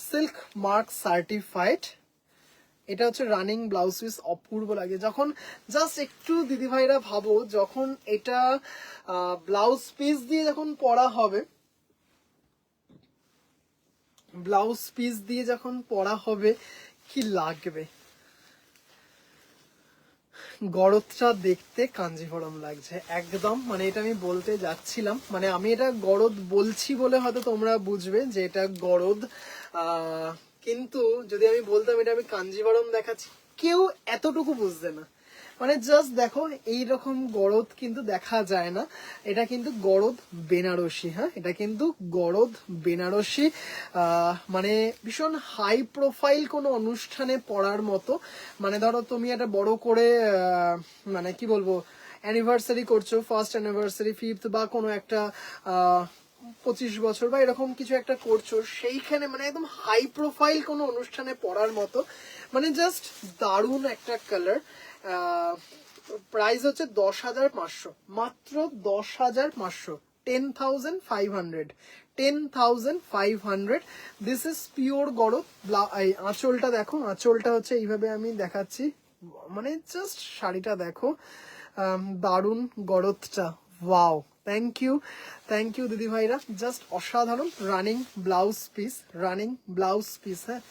silk mark certified. এটা হচ্ছে রানিং ব্লাউজ পিস, অপূর্ব লাগে যখন, জাস্ট একটু দিদিভাইরা ভাবো যখন এটা ব্লাউজ পিস দিয়ে যখন পরা হবে, ব্লাউজ পিস দিয়ে যখন পরা হবে কি লাগবে। গরদটা দেখতে কাঞ্জিভরম লাগছে একদম, মানে এটা আমি বলতে যাচ্ছিলাম, মানে আমি এটা গরদ বলছি বলে হয়তো তোমরা বুঝবে যে এটা গরদ, কিন্তু যদি আমি বলতাম এটা আমি কাঞ্জিভরম দেখাচ্ছি, কেউ এতটুকু বুঝবে না। মানে জাস্ট দেখো, এইরকম গরদ কিন্তু দেখা যায় না, এটা কিন্তু গরদ বেনারসি, হ্যাঁ এটা কিন্তু গরদ বেনারসি। মানে ভীষণ হাই প্রোফাইল কোনো অনুষ্ঠানে পড়ার মতো, মানে ধরো তুমি একটা বড় করে মানে কি বলবো অ্যানিভার্সারি করছো, ফার্স্ট অ্যানিভার্সারি, ফিফথ বা কোনো একটা 25 বছর বা এরকম কিছু একটা করছো, সেইখানে মানে একদম হাই প্রোফাইল কোনো অনুষ্ঠানে পড়ার মতো, মানে জাস্ট দারুণ একটা কালার। প্রাইস হচ্ছে 10,500, মাত্র 10,500। 10,500, 10,500. This is pure garad. এই আঁচলটা দেখো, আঁচলটা হচ্ছে এইভাবে আমি দেখাচ্ছি, মানে জাস্ট শাড়িটা দেখো, দারুন গরদটা, ওয়াও। থ্যাংক ইউ দিদি ভাইরা, জাস্ট অসাধারণ। Running blouse piece, running blouse piece, হ্যাঁ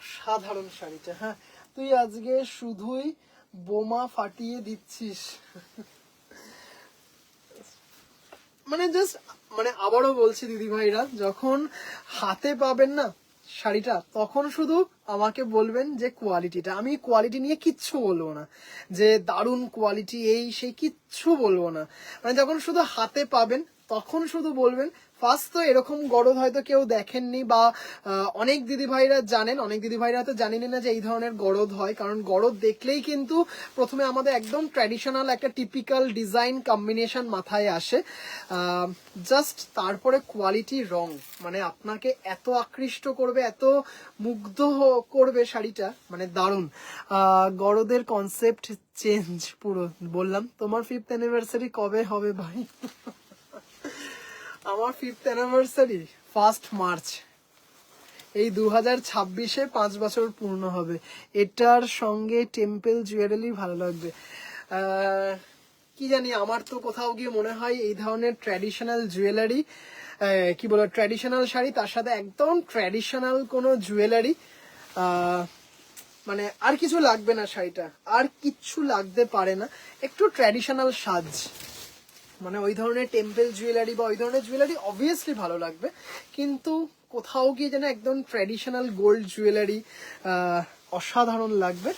অসাধারণ শাড়িটা। হ্যাঁ তুই আজকে শুধুই বোমা ফাটিয়ে দিচ্ছিস, মানে জাস্ট, মানে আবারও বলছি দিদি ভাইরা, যখন হাতে পাবেন না শাড়িটা তখন শুধু আমাকে বলবেন যে কোয়ালিটিটা, আমি কোয়ালিটি নিয়ে কিচ্ছু বলবো না, যে দারুণ কোয়ালিটি এই সেই কিচ্ছু বলবো না, মানে যখন শুধু হাতে পাবেন তখন শুধু বলবেন। ফার্স্ট তো এরকম গরদ হয়তো কেউ দেখেননি, বা অনেক দিদি ভাইরা জানেন, অনেক দিদি ভাইরা তো জানেনই না যে এই ধরনের গরদ হয়, কারণ গরদ দেখলেই কিন্তু প্রথমে আমাদের একদম ট্র্যাডিশনাল একটা টিপিক্যাল ডিজাইন কম্বিনেশন মাথায় আসে, জাস্ট তারপরে কোয়ালিটি, রং, মানে আপনাকে এত আকৃষ্ট করবে, এত মুগ্ধ করবে শাড়িটা, মানে দারুণ। গরদের কনসেপ্ট চেঞ্জ পুরো, বললাম তোমার 5th অ্যানিভার্সারি কবে হবে ভাই? আমার 5th অ্যানিভার্সারি 1 মার্চ, এই 2026-এ 5 বছর পূর্ণ হবে। এটার সঙ্গে টেম্পল জুয়েলারি ভালো লাগবে, কি জানি, আমার তো কোথাও গিয়ে মনে হয় এই ধরনের ট্র্যাডিশনাল জুয়েলারি, কি বলো, ট্র্যাডিশনাল শাড়ি তার সাথে একদম ট্র্যাডিশনাল কোনো জুয়েলারি, মানে আর কিছু লাগবে না, শাড়িটা আর কিচ্ছু লাগতে পারে না, একটু ট্র্যাডিশনাল সাজ, মানে ওই ধরনের টেম্পল জুয়েলারি বা ওই ধরনের জুয়েলারি অবভিয়াসলি ভালো লাগবে, কিন্তু কোথাও গিয়ে যেন একদম ট্র্যাডিশনাল গোল্ড জুয়েলারি অসাধারণ লাগবে।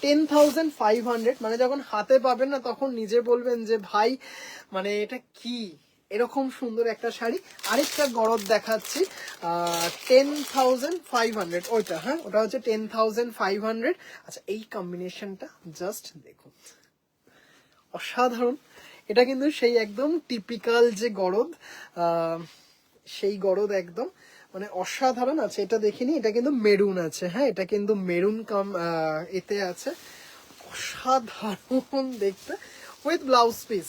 10,500, মানে যখন হাতে পাবেন না তখন নিজে বলবেন যে ভাই মানে এটা কি, এরকম সুন্দর একটা শাড়ি। আরেকটা গরদ দেখাচ্ছি, 10,500, ওইটা, হ্যাঁ ওটা হচ্ছে 10,500। আচ্ছা এই কম্বিনেশনটা জাস্ট দেখুন, অসাধারণ। এটা কিন্তু সেই একদম টিপিক্যাল যে গরদ, সেই গরদ একদম, মানে অসাধারণ আছে। এটা দেখিনি, এটা কিন্তু মেরুন আছে, হ্যাঁ এটা কিন্তু মেরুন কাম এতে আছে, অসাধারণ দেখতে, with blouse piece,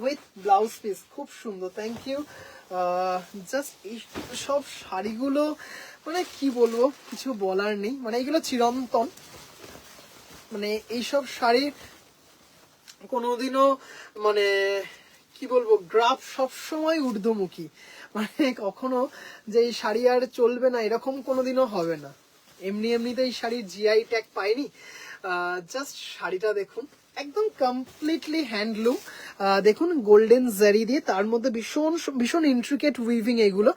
with blouse piece, খুব সুন্দর। Thank you. জাস্ট এই সব শাড়িগুলো মানে কি বলবো, কিছু বলার নেই, মানে এইগুলো চিরন্তন, মানে এইসব শাড়ির কোনোদিনও মানে কি বলবো, গ্রাফ সবসময় ঊর্ধ্বমুখী, মানে কখনো যে এই শাড়ি আর চলবে না এরকম কোনোদিনও হবে না। এমনিতে এই শাড়ির জিআই ট্যাগ পাইনি, জাস্ট শাড়িটা দেখুন, একদম কমপ্লিটলি হ্যান্ডলুম, দেখুন গোল্ডেন জারি দিয়ে, তার মধ্যে ভীষণ ভীষণ ইন্ট্রিকেট উইভিং, এগুলো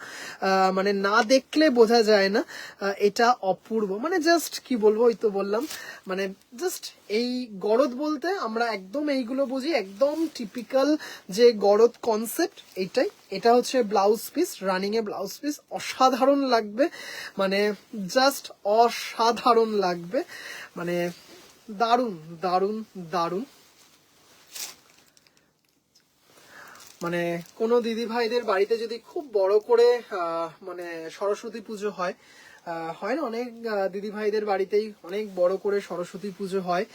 মানে না দেখলে বোঝা যায় না, এটা অপূর্ব, মানে জাস্ট কি বলবো, ওই তো বললাম, মানে জাস্ট এই গরদ বলতে আমরা একদম এইগুলো বুঝি, একদম টিপিক্যাল যে গরদ কনসেপ্ট এইটাই। এটা হচ্ছে blouse piece, running a blouse piece, অসাধারণ লাগবে, মানে জাস্ট অসাধারণ লাগবে, মানে দারুণ দারুণ দারুণ। মানে কোনো দিদি ভাইদের বাড়িতে যদি খুব বড় করে মানে সরস্বতী পুজো হয়, হয় না, অনেক দিদি ভাইদের বাড়িতেই অনেক বড় করে সরস্বতী পুজো হয়,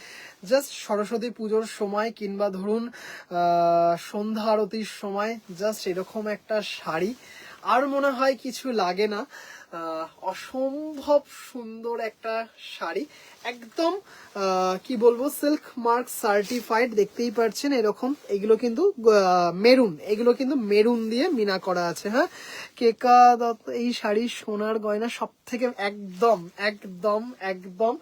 জাস্ট সরস্বতী পুজোর সময় কিংবা ধরুন সন্ধ্যা আরতির সময় জাস্ট এরকম একটা শাড়ি, আর মনে হয় কিছু লাগে না, অসম্ভব সুন্দর একটা শাড়ি, একদম কি বলবো, সিল্ক মার্ক সার্টিফাইড, দেখতেই পাচ্ছেন এরকম, এগুলো কিন্তু মেরুন, এগুলো কিন্তু মেরুন দিয়ে মিনা করা আছে, হ্যাঁ কেকা দত্ত, এই শাড়ির সোনার গয়না সব থেকে একদম একদম একদম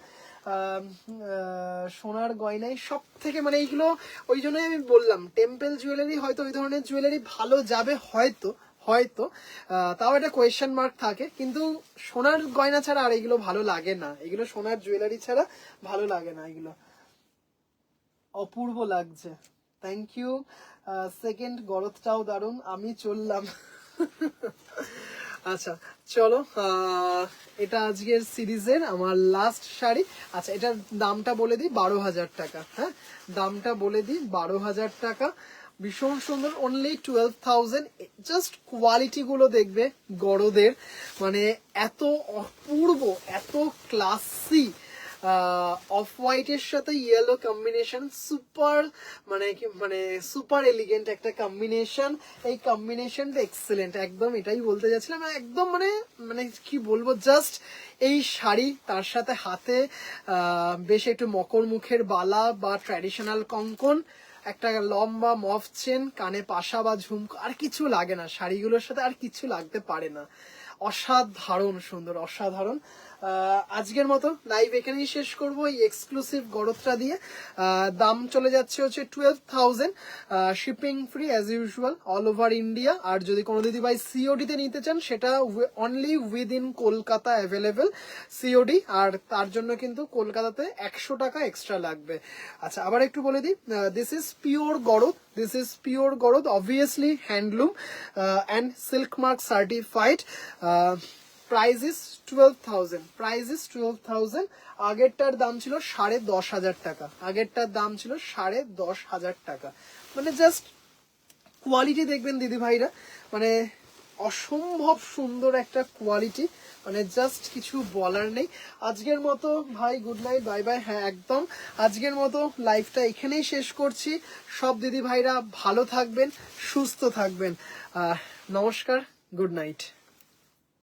সোনার গয়নায় সব থেকে, মানে এইগুলো ওই জন্যই আমি বললাম টেম্পল জুয়েলারি হয়তো ওই ধরনের জুয়েলারি ভালো যাবে হয়তো, হয়তো তাও একটা কোয়েশ্চেন মার্ক থাকে, কিন্তু সোনার গয়না ছাড়া আর এগুলো ভালো লাগে না, এগুলো সোনার জুয়েলারি ছাড়া ভালো লাগে না, এগুলো অপূর্ব লাগছে। Thank you. সেকেন্ড গরদটাও দারুণ, আমি চললাম। আচ্ছা চলো, এটা আজকের সিরিজের আমার লাস্ট শাড়ি। আচ্ছা এটার দামটা বলে দিই, 12,000 টাকা, হ্যাঁ দামটা বলে দিই, 12,000 টাকা, ভীষণ সুন্দর, অনলি 12,000। জাস্ট কোয়ালিটি গুলো দেখবে গরদের, মানে এত অপূর্ব, এত ক্লাসি, অফ হোয়াইটের সাথে ইয়েলো কম্বিনেশন, সুপার মানে সুপার এলিগেন্ট একটা কম্বিনেশন। এই কম্বিনেশনটা এক্সেলেন্ট, একদম এটাই বলতে যাচ্ছিলাম, একদম মানে মানে কি বলবো, জাস্ট এই শাড়ি তার সাথে হাতে বেশ একটু মকর মুখের বালা বা ট্র্যাডিশনাল কঙ্কন, একটা লম্বা মফ চেন, কানে পাশা বা ঝুমকো, আর কিছু লাগে না, শাড়িগুলোর সাথে আর কিছু লাগতে পারে না। অসাধারণ সুন্দর, অসাধারণ। আজকের মতো লাইভ এখানেই শেষ করব এই এক্সক্লুসিভ গরদটা দিয়ে। দাম চলে যাচ্ছে হচ্ছে 12,000, shipping free as usual all over India. আর যদি কোনো দিদি ভাই সিওডি তে নিতে চান, সেটা only within Kolkata available COD, আর তার জন্য কিন্তু কলকাতাতে 100 টাকা এক্সট্রা লাগবে। আচ্ছা, আবার একটু বলে দিই, this is pure garad, this is pure gorod, obviously handloom and silk mark certified. Price is 12,000, price is 12,000। আগেরটার দাম ছিল 10,500 টাকা, আগেরটার দাম ছিল 10,500 টাকা। মানে জাস্ট কোয়ালিটি দেখবেন দিদি ভাইরা, মানে অসম্ভব সুন্দর একটা কোয়ালিটি, মানে জাস্ট কিছু বলার নেই। আজকের মতো ভাই গুড নাইট, বাই বাই। হ্যাঁ একদম, আজকের মতো লাইভটা এখানেই শেষ করছি। সব দিদি ভাইরা ভালো থাকবেন, সুস্থ থাকবেন। নমস্কার, গুড নাইট।